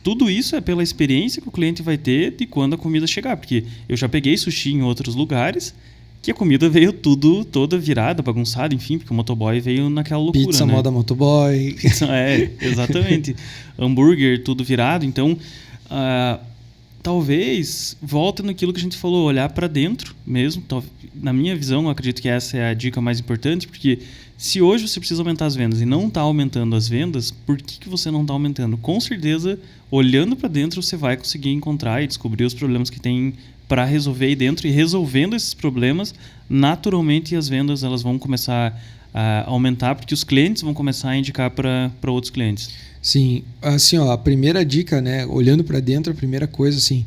tudo isso é pela experiência que o cliente vai ter de quando a comida chegar. Porque eu já peguei sushi em outros lugares que a comida veio toda virada, bagunçada, enfim, porque o motoboy veio naquela loucura, Pizza, né? moda motoboy. Exatamente. Hambúrguer, tudo virado. Então, talvez volte naquilo que a gente falou, olhar para dentro mesmo. Na minha visão, eu acredito que essa é a dica mais importante, porque se hoje você precisa aumentar as vendas e não está aumentando as vendas, por que você não está aumentando? Com certeza, olhando para dentro, você vai conseguir encontrar e descobrir os problemas que tem para resolver aí dentro, e resolvendo esses problemas, naturalmente as vendas elas vão começar a aumentar, porque os clientes vão começar a indicar para outros clientes. Sim, assim, a primeira dica, né, olhando para dentro, a primeira coisa assim,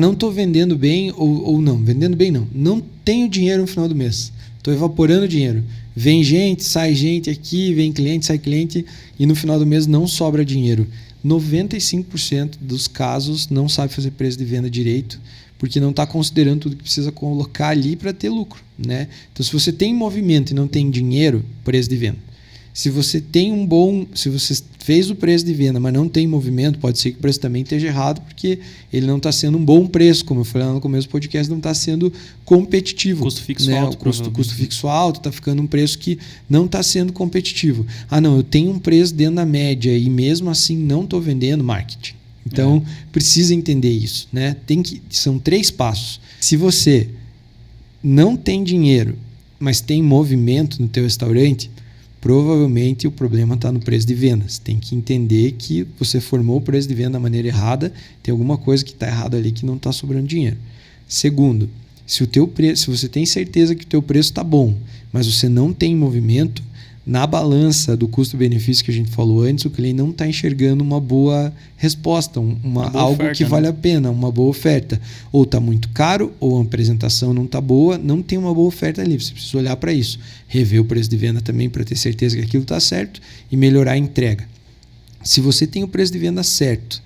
não estou vendendo bem ou não, vendendo bem não tenho dinheiro no final do mês, estou evaporando dinheiro, vem gente, sai gente aqui, vem cliente, sai cliente e no final do mês não sobra dinheiro. 95% dos casos não sabe fazer preço de venda direito, porque não está considerando tudo que precisa colocar ali para ter lucro, né? Então, se você tem movimento e não tem dinheiro, preço de venda. Se você fez o preço de venda, mas não tem movimento, pode ser que o preço também esteja errado, porque ele não está sendo um bom preço, como eu falei lá no começo do podcast, não está sendo competitivo. Custo fixo né? alto. O custo fixo alto, está ficando um preço que não está sendo competitivo. Não, eu tenho um preço dentro da média e mesmo assim não estou vendendo, marketing. Então, precisa entender isso, né? São 3 passos. Se você não tem dinheiro, mas tem movimento no teu restaurante, provavelmente o problema está no preço de venda. Você tem que entender que você formou o preço de venda da maneira errada, tem alguma coisa que está errada ali que não está sobrando dinheiro. Segundo, se você tem certeza que o teu preço está bom, mas você não tem movimento, na balança do custo-benefício que a gente falou antes, o cliente não está enxergando uma boa resposta, algo oferta, que vale a pena, uma boa oferta. Ou está muito caro, ou a apresentação não está boa, não tem uma boa oferta ali. Você precisa olhar para isso. Rever o preço de venda também para ter certeza que aquilo está certo e melhorar a entrega. Se você tem o preço de venda certo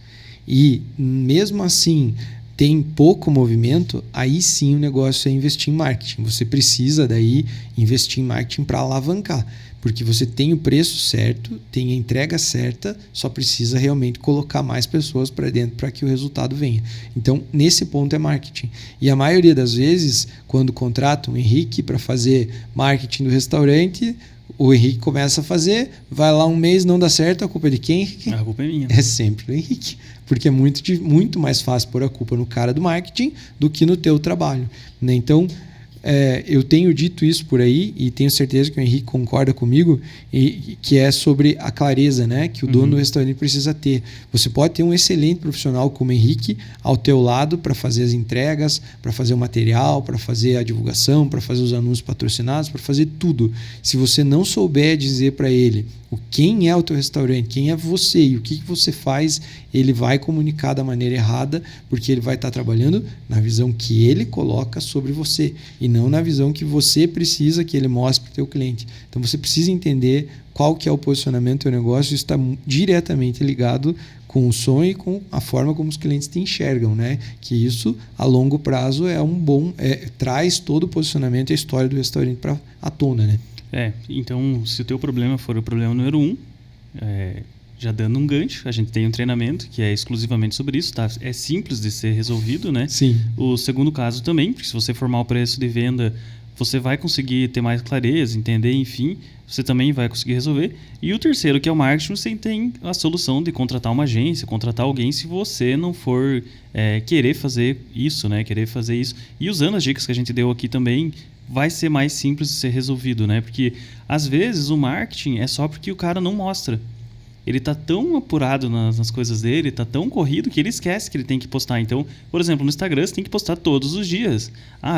e mesmo assim tem pouco movimento, aí sim o negócio é investir em marketing. Você precisa daí investir em marketing para alavancar, porque você tem o preço certo, tem a entrega certa, só precisa realmente colocar mais pessoas para dentro para que o resultado venha. Então, nesse ponto é marketing. E a maioria das vezes, quando contratam o Henrique para fazer marketing do restaurante, o Henrique começa a fazer, vai lá um mês, não dá certo, a culpa é de quem, Henrique? A culpa é minha. É sempre do Henrique, porque é muito mais fácil pôr a culpa no cara do marketing do que no teu trabalho, né? Então, eu tenho dito isso por aí e tenho certeza que o Henrique concorda comigo, que é sobre a clareza, né, que o dono do restaurante precisa ter. Você pode ter um excelente profissional como o Henrique ao teu lado para fazer as entregas, para fazer o material, para fazer a divulgação, para fazer os anúncios patrocinados, para fazer tudo. Se você não souber dizer para ele quem é o teu restaurante, quem é você e o que você faz, ele vai comunicar da maneira errada, porque ele vai estar trabalhando na visão que ele coloca sobre você e não na visão que você precisa que ele mostre para o teu cliente. Então você precisa entender qual que é o posicionamento do teu negócio. Isso está diretamente ligado com o sonho e com a forma como os clientes te enxergam, né? Que isso a longo prazo é traz todo o posicionamento e a história do restaurante para à tona, né? Então se o teu problema for o problema número 1, já dando um gancho, a gente tem um treinamento que é exclusivamente sobre isso, tá? É simples de ser resolvido, né? Sim. O segundo caso também, porque se você formar o preço de venda, você vai conseguir ter mais clareza, entender, enfim, você também vai conseguir resolver. E o terceiro, que é o marketing, você tem a solução de contratar uma agência, contratar alguém se você não for querer fazer isso, né? Querer fazer isso. E usando as dicas que a gente deu aqui também, vai ser mais simples de ser resolvido, né? Porque às vezes o marketing é só porque o cara não mostra. Ele tá tão apurado nas coisas dele, tá tão corrido que ele esquece que ele tem que postar. Então, por exemplo, no Instagram você tem que postar todos os dias.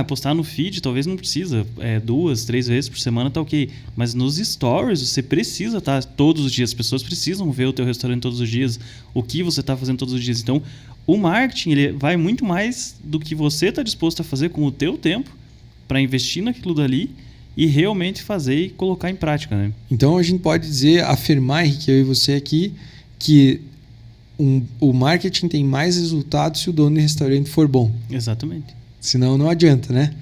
Postar no feed talvez não precisa. 2, 3 vezes por semana tá ok. Mas nos stories você precisa estar todos os dias. As pessoas precisam ver o teu restaurante todos os dias. O que você tá fazendo todos os dias. Então, o marketing ele vai muito mais do que você tá disposto a fazer com o teu tempo para investir naquilo dali e realmente fazer e colocar em prática, né? Então a gente pode afirmar, Henrique, eu e você aqui, que o marketing tem mais resultados se o dono do restaurante for bom. Exatamente. Senão não adianta, né?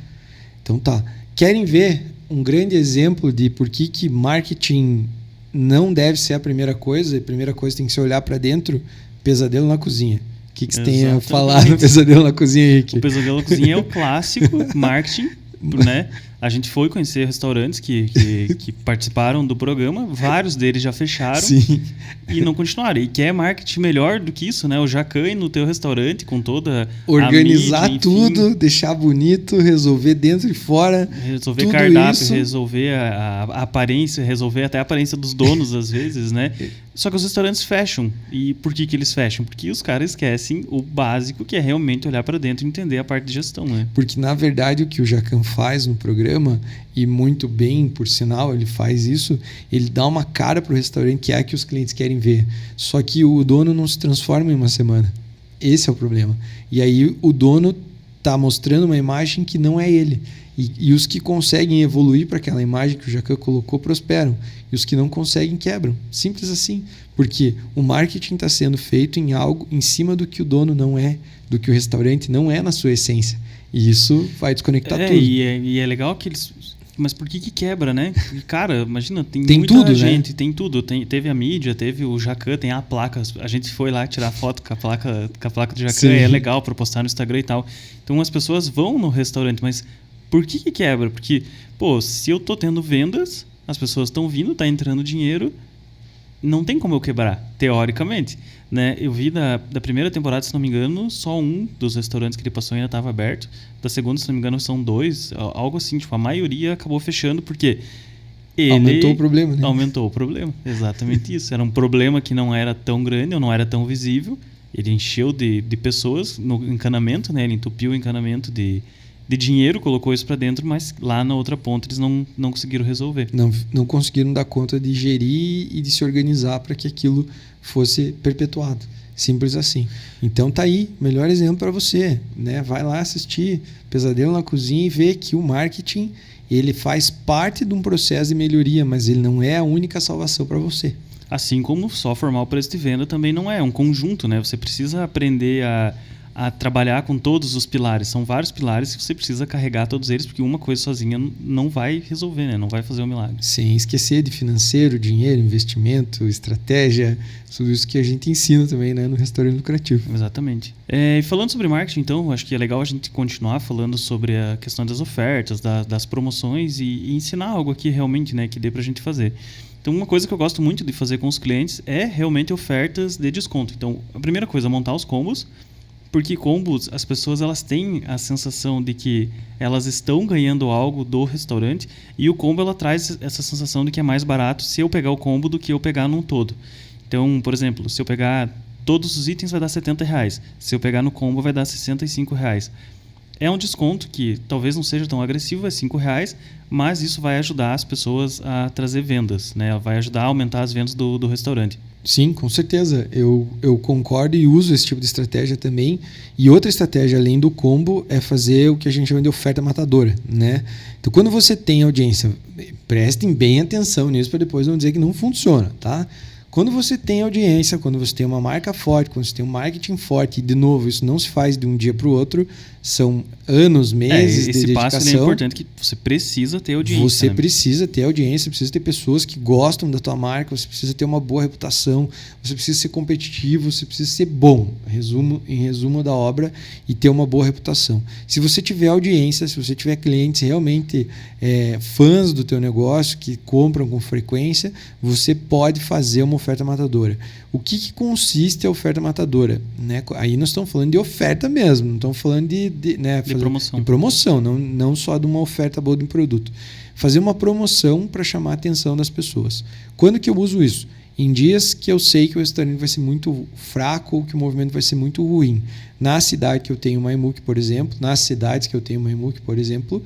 Então tá. Querem ver um grande exemplo de por que marketing não deve ser a primeira coisa? A primeira coisa tem que ser olhar para dentro. Pesadelo na cozinha. O que você tem a falar do Pesadelo na Cozinha, Henrique? O Pesadelo na Cozinha é o clássico marketing, né? A gente foi conhecer restaurantes que participaram do programa, vários deles já fecharam. Sim. E não continuaram. E quer marketing melhor do que isso, né? O Jacan no teu restaurante com toda organizar a mídia, tudo, deixar bonito, resolver dentro e fora. Resolver tudo cardápio, isso. resolver a aparência, resolver até a aparência dos donos às vezes, né? Só que os restaurantes fecham. E por que eles fecham? Porque os caras esquecem o básico, que é realmente olhar para dentro e entender a parte de gestão, né? Porque, na verdade, o que o Jacan faz no programa, e muito bem, por sinal, ele faz isso, ele dá uma cara para o restaurante que é a que os clientes querem ver. Só que o dono não se transforma em uma semana. Esse é o problema. E aí o dono está mostrando uma imagem que não é ele. E os que conseguem evoluir para aquela imagem que o Jacan colocou prosperam. E os que não conseguem quebram. Simples assim. Porque o marketing está sendo feito em algo em cima do que o dono não é, do que o restaurante não é na sua essência. E isso vai desconectar tudo. E é legal que eles... Mas por que quebra, né? Cara, imagina, tem muita tudo, gente, né? Tem tudo. Teve a mídia, teve o Jacan, tem a placa. A gente foi lá tirar foto com a placa do Jacan. Sim. É legal para postar no Instagram e tal. Então as pessoas vão no restaurante, mas por que quebra? Porque, se eu tô tendo vendas, as pessoas estão vindo, tá entrando dinheiro, não tem como eu quebrar, teoricamente. Né? Eu vi da primeira temporada, se não me engano, só um dos restaurantes que ele passou ainda estava aberto. Da segunda, se não me engano, são 2. Algo assim, a maioria acabou fechando porque ele... Aumentou o problema, né? Aumentou o problema, exatamente isso. Era um problema que não era tão grande, ou não era tão visível. Ele encheu de pessoas no encanamento, né? Ele entupiu o encanamento de dinheiro, colocou isso para dentro, mas lá na outra ponta eles não conseguiram resolver. Não conseguiram dar conta de gerir e de se organizar para que aquilo fosse perpetuado. Simples assim. Então tá aí, melhor exemplo para você, né? Vai lá assistir Pesadelo na Cozinha e vê que o marketing ele faz parte de um processo de melhoria, mas ele não é a única salvação para você. Assim como só formar o preço de venda também não é um conjunto, né? Você precisa aprender a trabalhar com todos os pilares. São vários pilares que você precisa carregar todos eles, porque uma coisa sozinha não vai resolver, né? Não vai fazer o milagre. Sem esquecer de financeiro, dinheiro, investimento, estratégia, tudo isso que a gente ensina também, né, no Restaurante Lucrativo. Exatamente. E falando sobre marketing, então, acho que é legal a gente continuar falando sobre a questão das ofertas, das promoções e ensinar algo aqui realmente, né, que dê pra gente fazer. Então, uma coisa que eu gosto muito de fazer com os clientes é realmente ofertas de desconto. Então, a primeira coisa é montar os combos, porque combos, as pessoas elas têm a sensação de que elas estão ganhando algo do restaurante e o combo ela traz essa sensação de que é mais barato se eu pegar o combo do que eu pegar num todo. Então, por exemplo, se eu pegar todos os itens vai dar R$70, se eu pegar no combo vai dar R$65. É um desconto que talvez não seja tão agressivo, é R$5, mas isso vai ajudar as pessoas a trazer vendas, né? Vai ajudar a aumentar as vendas do restaurante. Sim, com certeza. Eu concordo e uso esse tipo de estratégia também. E outra estratégia, além do combo, é fazer o que a gente chama de oferta matadora, né? Então, quando você tem audiência, prestem bem atenção nisso para depois não dizer que não funciona, tá? Quando você tem audiência, quando você tem uma marca forte, quando você tem um marketing forte, e de novo, isso não se faz de um dia para o outro, são anos, meses de dedicação. Esse passo é importante, que você precisa ter audiência. Você precisa ter audiência, precisa ter pessoas que gostam da tua marca, você precisa ter uma boa reputação, você precisa ser competitivo, você precisa ser bom, em resumo da obra, e ter uma boa reputação. Se você tiver audiência, se você tiver clientes realmente fãs do teu negócio, que compram com frequência, você pode fazer uma oferta matadora. O que consiste a oferta matadora? Né? Aí nós estamos falando de oferta mesmo, não estamos falando de promoção. De promoção, não só de uma oferta boa de um produto. Fazer uma promoção para chamar a atenção das pessoas. Quando que eu uso isso? Em dias que eu sei que o restaurante vai ser muito fraco ou que o movimento vai ser muito ruim. Na cidade que eu tenho uma Imuc, por exemplo, nas cidades que eu tenho uma Imuc, por exemplo,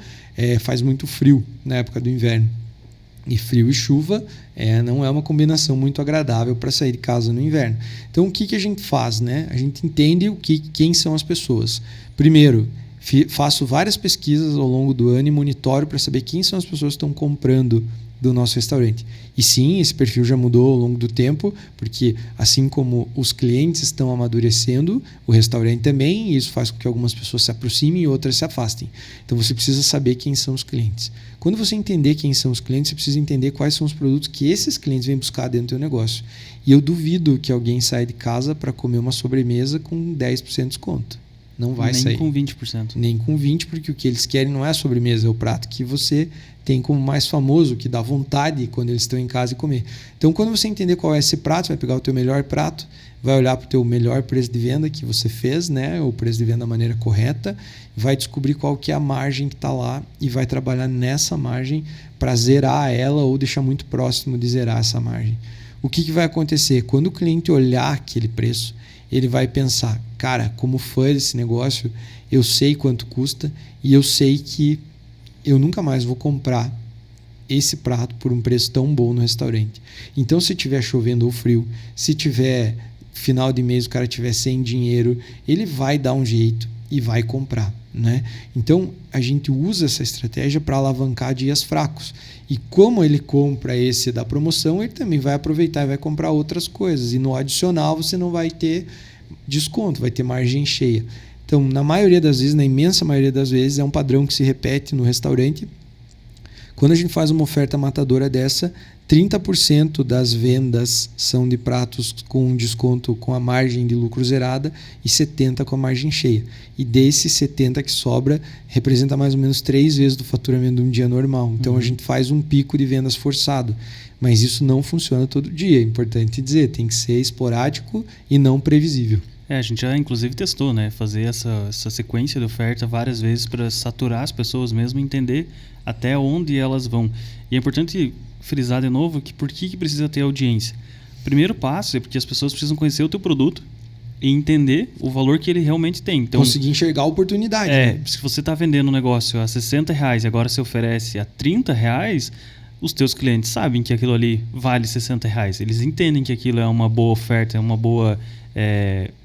faz muito frio na época do inverno. E frio e chuva não é uma combinação muito agradável para sair de casa no inverno. Então, o que a gente faz? Né? A gente entende quem são as pessoas. Primeiro, faço várias pesquisas ao longo do ano e monitoro para saber quem são as pessoas que estão comprando do nosso restaurante. E sim, esse perfil já mudou ao longo do tempo, porque assim como os clientes estão amadurecendo, o restaurante também, e isso faz com que algumas pessoas se aproximem e outras se afastem. Então você precisa saber quem são os clientes. Quando você entender quem são os clientes, você precisa entender quais são os produtos que esses clientes vêm buscar dentro do teu negócio. E eu duvido que alguém saia de casa para comer uma sobremesa com 10% de desconto. Não vai sair. Nem com 20%. Nem com 20%, porque o que eles querem não é a sobremesa, é o prato que você tem como mais famoso, que dá vontade quando eles estão em casa e comer. Então, quando você entender qual é esse prato, você vai pegar o teu melhor prato, vai olhar para o teu melhor preço de venda que você fez, né? O preço de venda da maneira correta, vai descobrir qual que é a margem que está lá e vai trabalhar nessa margem para zerar ela ou deixar muito próximo de zerar essa margem. O que vai acontecer? Quando o cliente olhar aquele preço, ele vai pensar, cara, como fã desse negócio, eu sei quanto custa e eu sei que eu nunca mais vou comprar esse prato por um preço tão bom no restaurante. Então, se tiver chovendo ou frio, se tiver final de mês o cara tiver sem dinheiro, ele vai dar um jeito e vai comprar, né? Então, a gente usa essa estratégia para alavancar dias fracos. E como ele compra esse da promoção, ele também vai aproveitar e vai comprar outras coisas. E no adicional você não vai ter desconto, vai ter margem cheia. Então, na maioria das vezes, na imensa maioria das vezes, é um padrão que se repete no restaurante. Quando a gente faz uma oferta matadora dessa, 30% das vendas são de pratos com desconto com a margem de lucro zerada e 70% com a margem cheia. E desses 70% que sobra, representa mais ou menos 3 vezes do faturamento de um dia normal. Então, a gente faz um pico de vendas forçado. Mas isso não funciona todo dia, é importante dizer. Tem que ser esporádico e não previsível. A gente já inclusive testou, né? Fazer essa sequência de oferta várias vezes para saturar as pessoas mesmo e entender até onde elas vão. E é importante frisar de novo que por que precisa ter audiência. O primeiro passo é porque as pessoas precisam conhecer o teu produto e entender o valor que ele realmente tem. Então, conseguir enxergar a oportunidade. Né? Se você está vendendo um negócio a R$60 e agora se oferece a R$30, os teus clientes sabem que aquilo ali vale R$60. Eles entendem que aquilo é uma boa oferta, é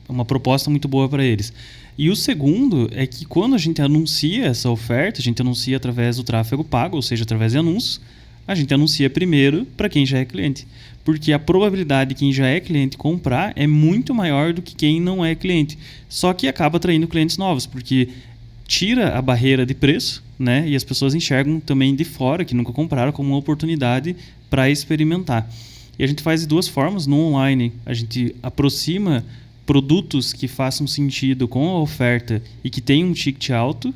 uma proposta muito boa para eles. E o segundo é que quando a gente anuncia essa oferta, a gente anuncia através do tráfego pago, ou seja, através de anúncios, a gente anuncia primeiro para quem já é cliente. Porque a probabilidade de quem já é cliente comprar é muito maior do que quem não é cliente. Só que acaba atraindo clientes novos, porque tira a barreira de preço, né? E as pessoas enxergam também de fora, que nunca compraram, como uma oportunidade para experimentar. E a gente faz de duas formas. No online, a gente aproxima produtos que façam sentido com a oferta e que tenham um ticket alto,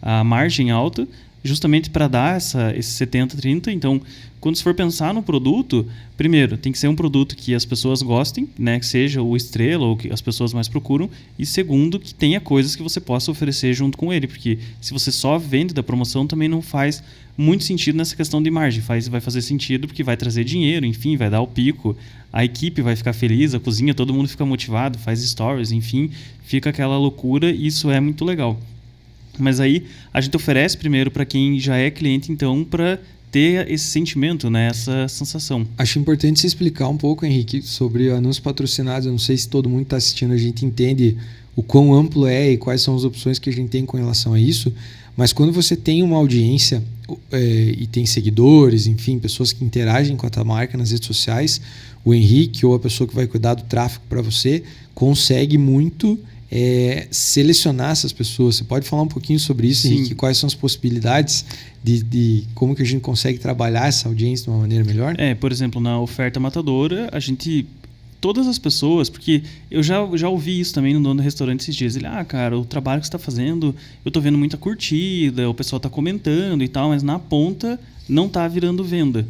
a margem alta, justamente para dar esse 70-30. Então, quando você for pensar no produto, primeiro, tem que ser um produto que as pessoas gostem, né? Que seja o estrela ou que as pessoas mais procuram. E segundo, que tenha coisas que você possa oferecer junto com ele. Porque se você só vende da promoção, também não faz muito sentido nessa questão de margem. Vai fazer sentido porque vai trazer dinheiro, enfim, vai dar o pico. A equipe vai ficar feliz, a cozinha, todo mundo fica motivado, faz stories, enfim, fica aquela loucura e isso é muito legal. Mas aí a gente oferece primeiro para quem já é cliente, então, para ter esse sentimento, né? Essa sensação. Acho importante você explicar um pouco, Henrique, sobre anúncios patrocinados. Eu não sei se todo mundo está assistindo, a gente entende o quão amplo é e quais são as opções que a gente tem com relação a isso, mas quando você tem uma audiência e tem seguidores, enfim, pessoas que interagem com a tua marca nas redes sociais, o Henrique ou a pessoa que vai cuidar do tráfego para você consegue muito selecionar essas pessoas. Você pode falar um pouquinho sobre isso, Sim. Henrique? Quais são as possibilidades de como que a gente consegue trabalhar essa audiência de uma maneira melhor? Por exemplo, na oferta matadora, todas as pessoas, porque eu já ouvi isso também no dono do restaurante esses dias. Ele, cara, o trabalho que você está fazendo, eu tô vendo muita curtida, o pessoal tá comentando e tal, mas na ponta não tá virando venda.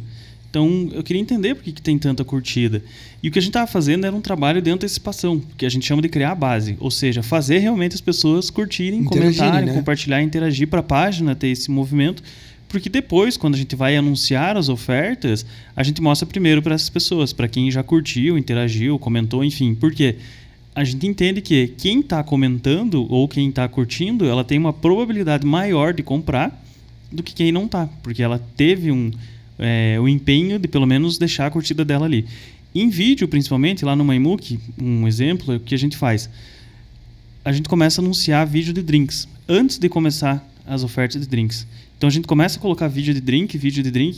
Então, eu queria entender por que tem tanta curtida. E o que a gente estava fazendo era um trabalho de antecipação, que a gente chama de criar a base. Ou seja, fazer realmente as pessoas curtirem, comentarem, né? Compartilhar, interagir para a página, ter esse movimento. Porque depois, quando a gente vai anunciar as ofertas, a gente mostra primeiro para essas pessoas, para quem já curtiu, interagiu, comentou, enfim. Por quê? A gente entende que quem está comentando ou quem está curtindo, ela tem uma probabilidade maior de comprar do que quem não está. Porque ela teve o empenho de pelo menos deixar a curtida dela ali. Em vídeo, principalmente, lá no MyMook, um exemplo, o que a gente faz? A gente começa a anunciar vídeo de drinks, antes de começar as ofertas de drinks. Então a gente começa a colocar vídeo de drink,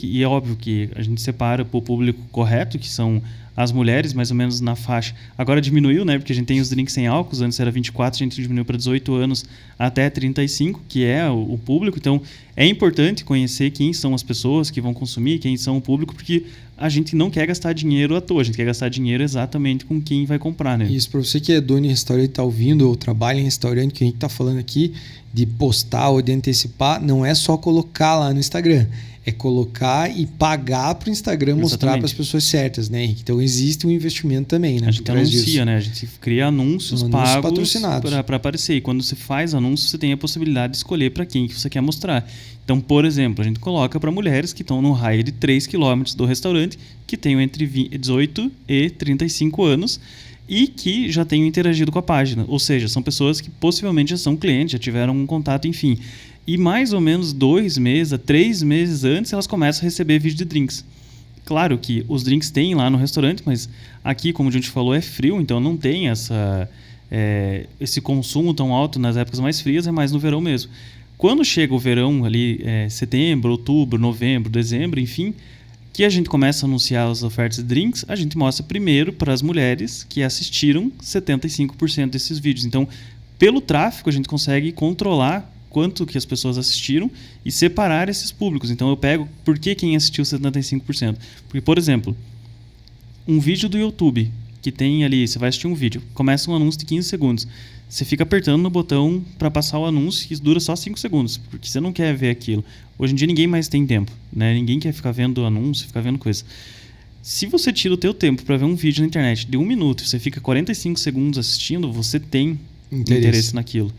e é óbvio que a gente separa para o público correto, que são as mulheres, mais ou menos na faixa. Agora diminuiu, né? Porque a gente tem os drinks sem álcool, antes era 24, a gente diminuiu para 18 anos até 35, que é o público. Então é importante conhecer quem são as pessoas que vão consumir, quem são o público, porque a gente não quer gastar dinheiro à toa, a gente quer gastar dinheiro exatamente com quem vai comprar, né? Isso, para você que é dono de restaurante, está ouvindo ou trabalha em restaurante, que a gente está falando aqui de postar ou de antecipar, não é só colocar lá no Instagram. É colocar e pagar para o Instagram mostrar para as pessoas certas, né, Henrique? Então existe um investimento também, né? A gente anuncia, né? A gente cria anúncios pagos patrocinados para aparecer. E quando você faz anúncio, você tem a possibilidade de escolher para quem que você quer mostrar. Então, por exemplo, a gente coloca para mulheres que estão no raio de 3 km do restaurante, que tenham entre 18 e 35 anos e que já tenham interagido com a página. Ou seja, são pessoas que possivelmente já são clientes, já tiveram um contato, enfim. E mais ou menos 2 meses a 3 meses antes, elas começam a receber vídeo de drinks. Claro que os drinks tem lá no restaurante, mas aqui, como a gente falou, é frio, então não tem esse consumo tão alto nas épocas mais frias, é mais no verão mesmo. Quando chega o verão ali, setembro, outubro, novembro, dezembro, enfim, que a gente começa a anunciar as ofertas de drinks, a gente mostra primeiro para as mulheres que assistiram 75% desses vídeos. Então, pelo tráfego, a gente consegue controlar quanto que as pessoas assistiram e separar esses públicos. Então eu pego por que quem assistiu 75%. Porque, por exemplo, um vídeo do YouTube que tem ali, você vai assistir um vídeo, começa um anúncio de 15 segundos. Você fica apertando no botão para passar o anúncio que dura só 5 segundos, porque você não quer ver aquilo. Hoje em dia ninguém mais tem tempo, né? Ninguém quer ficar vendo anúncio, ficar vendo coisa. Se você tira o teu tempo para ver um vídeo na internet de 1 minuto e você fica 45 segundos assistindo, você tem interesse naquilo.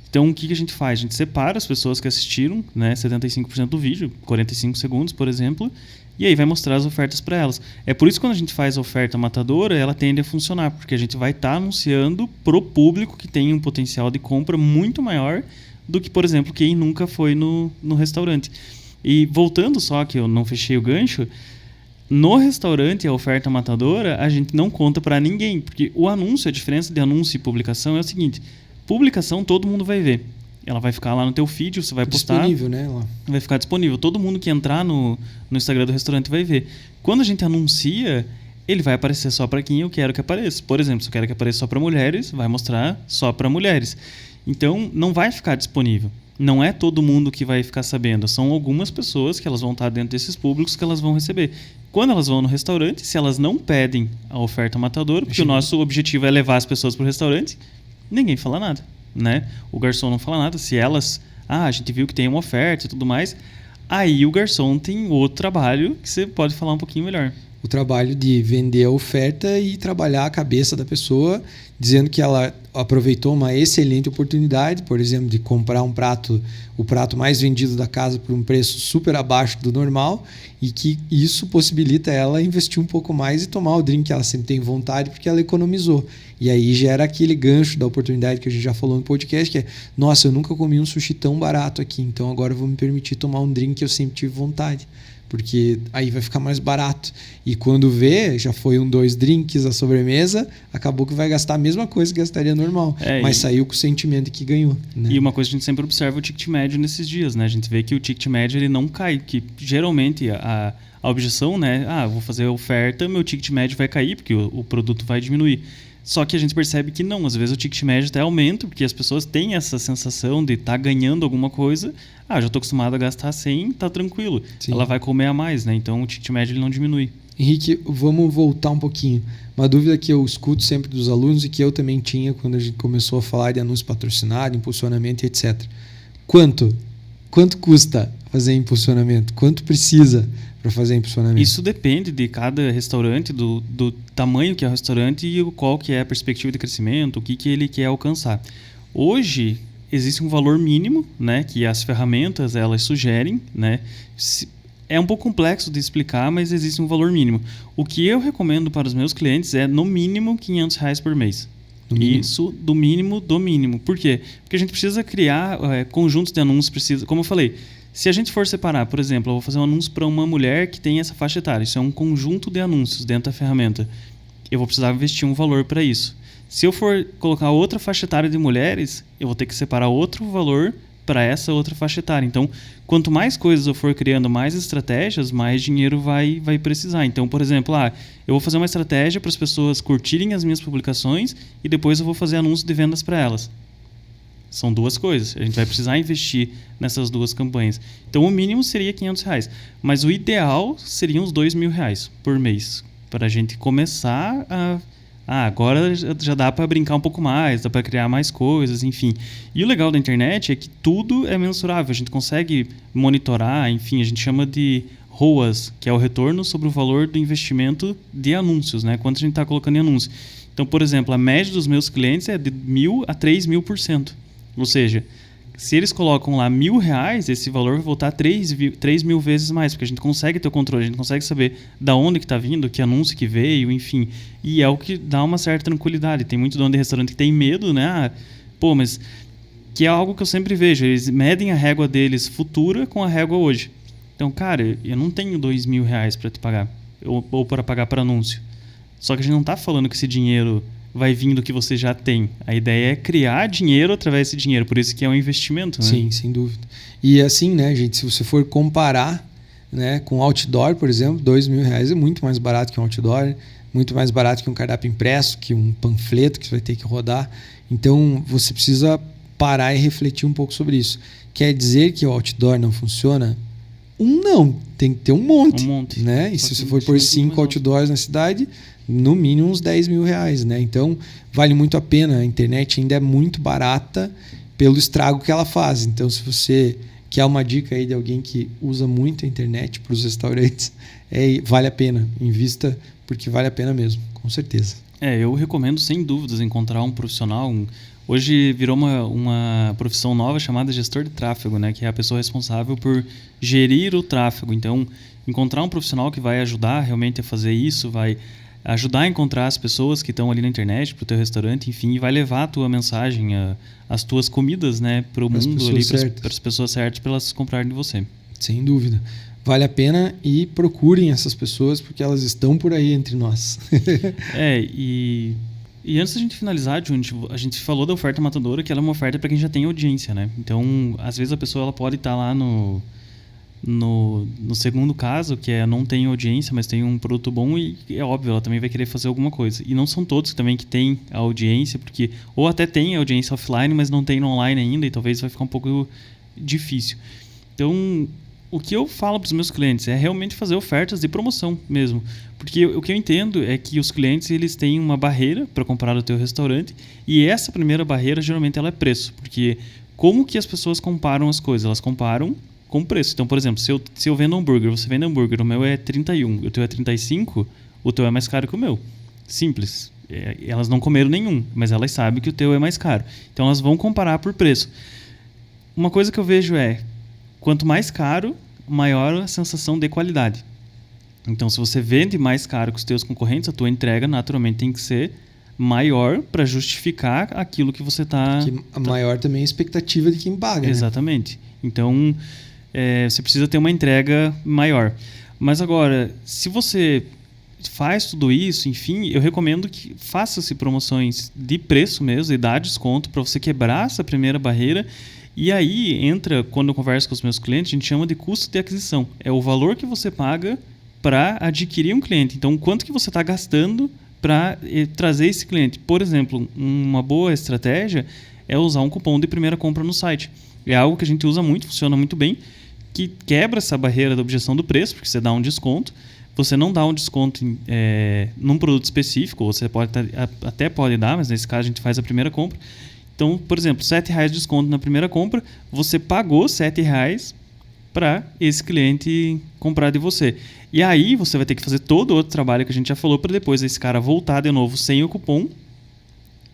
Então, o que a gente faz? A gente separa as pessoas que assistiram, né, 75% do vídeo, 45 segundos, por exemplo, e aí vai mostrar as ofertas para elas. É por isso que quando a gente faz a oferta matadora, ela tende a funcionar, porque a gente vai estar anunciando pro público que tem um potencial de compra muito maior do que, por exemplo, quem nunca foi no restaurante. E voltando só, que eu não fechei o gancho, no restaurante, a oferta matadora, a gente não conta para ninguém, porque o anúncio, a diferença de anúncio e publicação é o seguinte: publicação todo mundo vai ver. Ela vai ficar lá no teu feed, você vai postar. Disponível, né? Lá. Vai ficar disponível. Todo mundo que entrar no Instagram do restaurante vai ver. Quando a gente anuncia, ele vai aparecer só para quem eu quero que apareça. Por exemplo, se eu quero que apareça só para mulheres, vai mostrar só para mulheres. Então, não vai ficar disponível. Não é todo mundo que vai ficar sabendo. São algumas pessoas que elas vão estar dentro desses públicos que elas vão receber. Quando elas vão no restaurante, se elas não pedem a oferta matadora, porque o nosso objetivo é levar as pessoas para o restaurante, ninguém fala nada, né? O garçom não fala nada. Se elas... a gente viu que tem uma oferta e tudo mais, aí o garçom tem outro trabalho que você pode falar um pouquinho melhor. o trabalho de vender a oferta e trabalhar a cabeça da pessoa, dizendo que ela aproveitou uma excelente oportunidade, por exemplo, de comprar um prato, o prato mais vendido da casa por um preço super abaixo do normal, e que isso possibilita ela investir um pouco mais e tomar o drink que ela sempre tem vontade, porque ela economizou. E aí gera aquele gancho da oportunidade que a gente já falou no podcast, que é, nossa, eu nunca comi um sushi tão barato aqui, então agora eu vou me permitir tomar um drink que eu sempre tive vontade. Porque aí vai ficar mais barato. E quando vê, já foi 2 drinks, a sobremesa, acabou que vai gastar a mesma coisa que gastaria normal. Mas saiu com o sentimento que ganhou. Né? E uma coisa que a gente sempre observa é o ticket médio nesses dias, né? A gente vê que o ticket médio ele não cai, que geralmente a objeção, né? Vou fazer a oferta, meu ticket médio vai cair, porque o produto vai diminuir. Só que a gente percebe que não, às vezes o ticket médio até aumenta, porque as pessoas têm essa sensação de estar ganhando alguma coisa. Já estou acostumado a gastar 100, tá tranquilo. Sim. Ela vai comer a mais, né? Então o ticket médio ele não diminui. Henrique, vamos voltar um pouquinho. Uma dúvida que eu escuto sempre dos alunos e que eu também tinha quando a gente começou a falar de anúncio patrocinado, impulsionamento, etc. Quanto custa fazer impulsionamento? Quanto precisa para fazer impulsionamento? Isso depende de cada restaurante, do tamanho que é o restaurante e qual que é a perspectiva de crescimento, o que ele quer alcançar. Hoje existe um valor mínimo, né, que as ferramentas elas sugerem, né? É um pouco complexo de explicar, mas existe um valor mínimo. O que eu recomendo para os meus clientes é no mínimo R$500 por mês. Isso do mínimo do mínimo. Por quê? Porque a gente precisa criar conjuntos de anúncios, como eu falei. Se a gente for separar, por exemplo, eu vou fazer um anúncio para uma mulher que tem essa faixa etária. Isso é um conjunto de anúncios dentro da ferramenta. Eu vou precisar investir um valor para isso. Se eu for colocar outra faixa etária de mulheres, eu vou ter que separar outro valor para essa outra faixa etária. Então, quanto mais coisas eu for criando, mais estratégias, mais dinheiro vai precisar. Então, por exemplo, eu vou fazer uma estratégia para as pessoas curtirem as minhas publicações e depois eu vou fazer anúncio de vendas para elas. São 2 coisas. A gente vai precisar investir nessas 2 campanhas. Então, o mínimo seria R$500. Mas o ideal seria uns R$2.000 por mês. Para a gente começar agora já dá para brincar um pouco mais, dá para criar mais coisas, enfim. E o legal da internet é que tudo é mensurável. A gente consegue monitorar, enfim, a gente chama de ROAS, que é o retorno sobre o valor do investimento de anúncios, né? Quanto a gente está colocando em anúncio. Então, por exemplo, a média dos meus clientes é de 1.000 a 3.000%. Ou seja, se eles colocam lá R$1.000, esse valor vai voltar 3.000 vezes mais, porque a gente consegue ter o controle, a gente consegue saber da onde que está vindo, que anúncio que veio, enfim. E é o que dá uma certa tranquilidade. Tem muito dono de restaurante que tem medo, né? Mas que é algo que eu sempre vejo. Eles medem a régua deles futura com a régua hoje. Então, cara, eu não tenho R$2.000 para te pagar, ou para pagar para anúncio. Só que a gente não está falando que esse dinheiro vai vir do que você já tem. A ideia é criar dinheiro através desse dinheiro. Por isso que é um investimento, né? Sim, sem dúvida. E assim, né, gente, se você for comparar, né, com outdoor, por exemplo, R$2.000 é muito mais barato que um outdoor, muito mais barato que um cardápio impresso, que um panfleto que você vai ter que rodar. Então, você precisa parar e refletir um pouco sobre isso. Quer dizer que o outdoor não funciona? Não. Tem que ter um monte. Né? E se você for pôr 5 outdoors na cidade, no mínimo uns R$10.000, né? Então, vale muito a pena. A internet ainda é muito barata pelo estrago que ela faz. Então, se você quer uma dica aí de alguém que usa muito a internet para os restaurantes, vale a pena. Invista, porque vale a pena mesmo, com certeza. Eu recomendo, sem dúvidas, encontrar um profissional. Hoje virou uma profissão nova chamada gestor de tráfego, né? Que é a pessoa responsável por gerir o tráfego. Então, encontrar um profissional que vai ajudar realmente a fazer isso, vai ajudar a encontrar as pessoas que estão ali na internet, para o teu restaurante, enfim, e vai levar a tua mensagem, as tuas comidas, né, para o mundo ali, para as pessoas certas, para elas comprarem de você. Sem dúvida. Vale a pena e procurem essas pessoas, porque elas estão por aí entre nós. E antes da gente finalizar, a gente falou da oferta matadora, que ela é uma oferta para quem já tem audiência, né? Então, às vezes a pessoa ela pode estar lá no segundo caso, que não tem audiência, mas tem um produto bom e é óbvio, ela também vai querer fazer alguma coisa. E não são todos também que têm a audiência, porque ou até tem audiência offline, mas não tem no online ainda e talvez vai ficar um pouco difícil. Então, o que eu falo para os meus clientes é realmente fazer ofertas de promoção mesmo. Porque o que eu entendo é que os clientes eles têm uma barreira para comprar do teu restaurante e essa primeira barreira geralmente ela é preço. Porque como que as pessoas comparam as coisas? Elas comparam com o preço. Então, por exemplo, se eu vendo hambúrguer, você vende hambúrguer, o meu é 31, o teu é 35, o teu é mais caro que o meu. Simples. Elas não comeram nenhum, mas elas sabem que o teu é mais caro. Então, elas vão comparar por preço. Uma coisa que eu vejo quanto mais caro, maior a sensação de qualidade. Então, se você vende mais caro que os teus concorrentes, a tua entrega naturalmente tem que ser maior para justificar aquilo que você está... Maior também a expectativa de quem paga. Exatamente. Né? Então, você precisa ter uma entrega maior. Mas agora, se você faz tudo isso, enfim, eu recomendo que faça-se promoções de preço mesmo e dá desconto para você quebrar essa primeira barreira. E aí entra, quando eu converso com os meus clientes, a gente chama de custo de aquisição. É o valor que você paga para adquirir um cliente. Então, quanto que você está gastando para trazer esse cliente? Por exemplo, uma boa estratégia é usar um cupom de primeira compra no site. É algo que a gente usa muito, funciona muito bem, que quebra essa barreira da objeção do preço, porque você dá um desconto. Você não dá um desconto num produto específico, você até pode dar, mas nesse caso a gente faz a primeira compra. Então, por exemplo, R$7 de desconto na primeira compra, você pagou R$7 para esse cliente comprar de você. E aí você vai ter que fazer todo o outro trabalho que a gente já falou para depois esse cara voltar de novo sem o cupom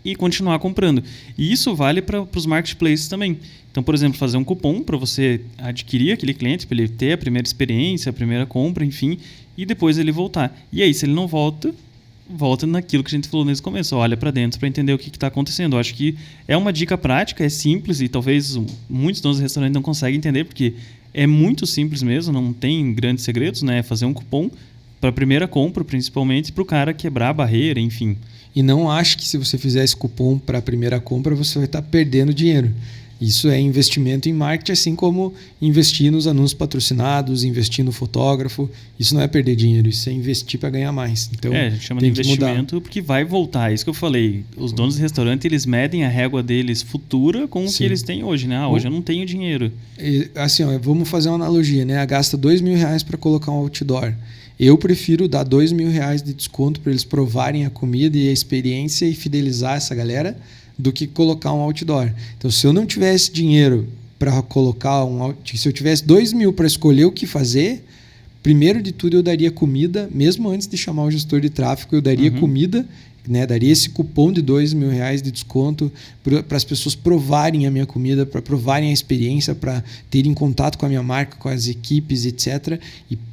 e continuar comprando. E isso vale para os marketplaces também. Então, por exemplo, fazer um cupom para você adquirir aquele cliente, para ele ter a primeira experiência, a primeira compra, enfim, e depois ele voltar. E aí, se ele não volta naquilo que a gente falou nesse começo. Olha para dentro para entender o que está acontecendo. Eu acho que é uma dica prática, é simples e talvez muitos donos de restaurante não conseguem entender, porque é muito simples mesmo, não tem grandes segredos, né? Fazer um cupom para a primeira compra, principalmente, para o cara quebrar a barreira, enfim. E não ache que se você fizer esse cupom para a primeira compra, você vai estar perdendo dinheiro. Isso é investimento em marketing, assim como investir nos anúncios patrocinados, investir no fotógrafo. Isso não é perder dinheiro, isso é investir para ganhar mais. Então, a gente chama de investimento porque vai voltar. Isso que eu falei. Os donos de restaurante, eles medem a régua deles futura com o que eles têm hoje, né? Hoje eu não tenho dinheiro. Assim, vamos fazer uma analogia, né? Gasta R$2.000 para colocar um outdoor. Eu prefiro dar R$2.000 de desconto para eles provarem a comida e a experiência e fidelizar essa galera do que colocar um outdoor. Então, se eu não tivesse dinheiro para colocar se eu tivesse R$2.000 para escolher o que fazer, primeiro de tudo eu daria comida, mesmo antes de chamar o gestor de tráfego, eu daria comida, né? Daria esse cupom de R$2.000 de desconto para as pessoas provarem a minha comida, para provarem a experiência, para terem contato com a minha marca, com as equipes, etc.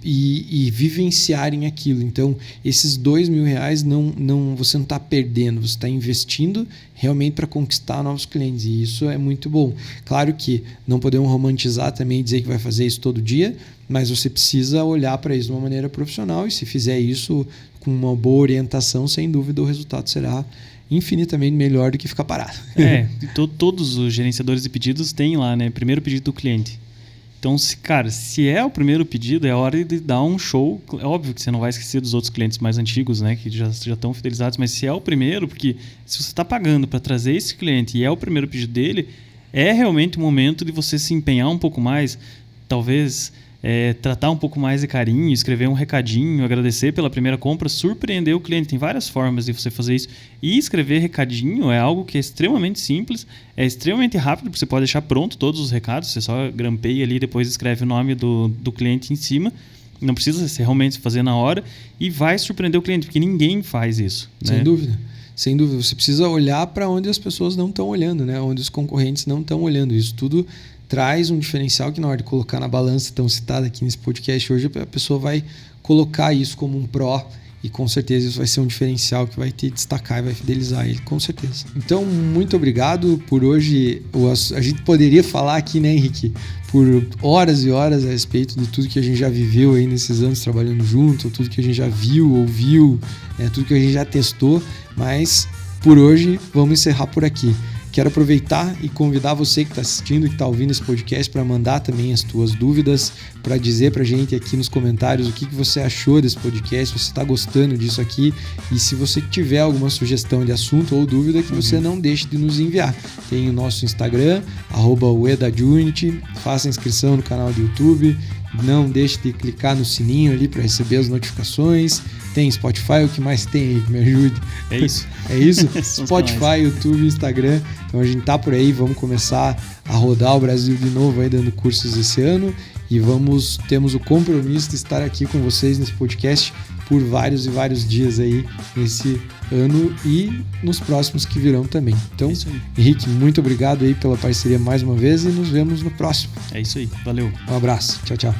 E vivenciarem aquilo. Então, esses R$2.000 você não está perdendo, você está investindo realmente para conquistar novos clientes. E isso é muito bom. Claro que não podemos romantizar também e dizer que vai fazer isso todo dia, mas você precisa olhar para isso de uma maneira profissional e se fizer isso com uma boa orientação, sem dúvida o resultado será infinitamente melhor do que ficar parado. Todos os gerenciadores de pedidos têm lá, né? Primeiro pedido do cliente. Então, se é o primeiro pedido, é hora de dar um show. É óbvio que você não vai esquecer dos outros clientes mais antigos, né? Que já estão fidelizados, mas se é o primeiro, porque se você está pagando para trazer esse cliente e é o primeiro pedido dele, é realmente o momento de você se empenhar um pouco mais, talvez... tratar um pouco mais de carinho, escrever um recadinho, agradecer pela primeira compra, surpreender o cliente. Tem várias formas de você fazer isso. E escrever recadinho é algo que é extremamente simples, é extremamente rápido, porque você pode deixar pronto todos os recados, você só grampeia ali e depois escreve o nome do cliente em cima. Não precisa realmente fazer na hora e vai surpreender o cliente, porque ninguém faz isso. Sem dúvida. Sem dúvida. Você precisa olhar para onde as pessoas não estão olhando, né? Onde os concorrentes não estão olhando. Isso tudo traz um diferencial que na hora de colocar na balança tão citada aqui nesse podcast hoje, a pessoa vai colocar isso como um pró e com certeza isso vai ser um diferencial que vai te destacar e vai fidelizar ele, com certeza. Então, muito obrigado por hoje. A gente poderia falar aqui, né, Henrique, por horas e horas a respeito de tudo que a gente já viveu aí nesses anos trabalhando junto, tudo que a gente já viu, ouviu, tudo que a gente já testou, mas por hoje vamos encerrar por aqui. Quero aproveitar e convidar você que está assistindo, que está ouvindo esse podcast, para mandar também as tuas dúvidas, para dizer para a gente aqui nos comentários o que você achou desse podcast, se você está gostando disso aqui, e se você tiver alguma sugestão de assunto ou dúvida, que você não deixe de nos enviar. Tem o nosso Instagram, @uedadunity, faça inscrição no canal do YouTube, não deixe de clicar no sininho ali para receber as notificações. Tem Spotify, o que mais tem aí? Me ajude. É isso. É isso? Spotify, YouTube, Instagram. Então a gente tá por aí, vamos começar a rodar o Brasil de novo aí dando cursos esse ano. e temos o compromisso de estar aqui com vocês nesse podcast por vários e vários dias aí nesse ano e nos próximos que virão também. Então, Henrique, muito obrigado aí pela parceria mais uma vez e nos vemos no próximo. É isso aí, valeu. Um abraço, tchau, tchau.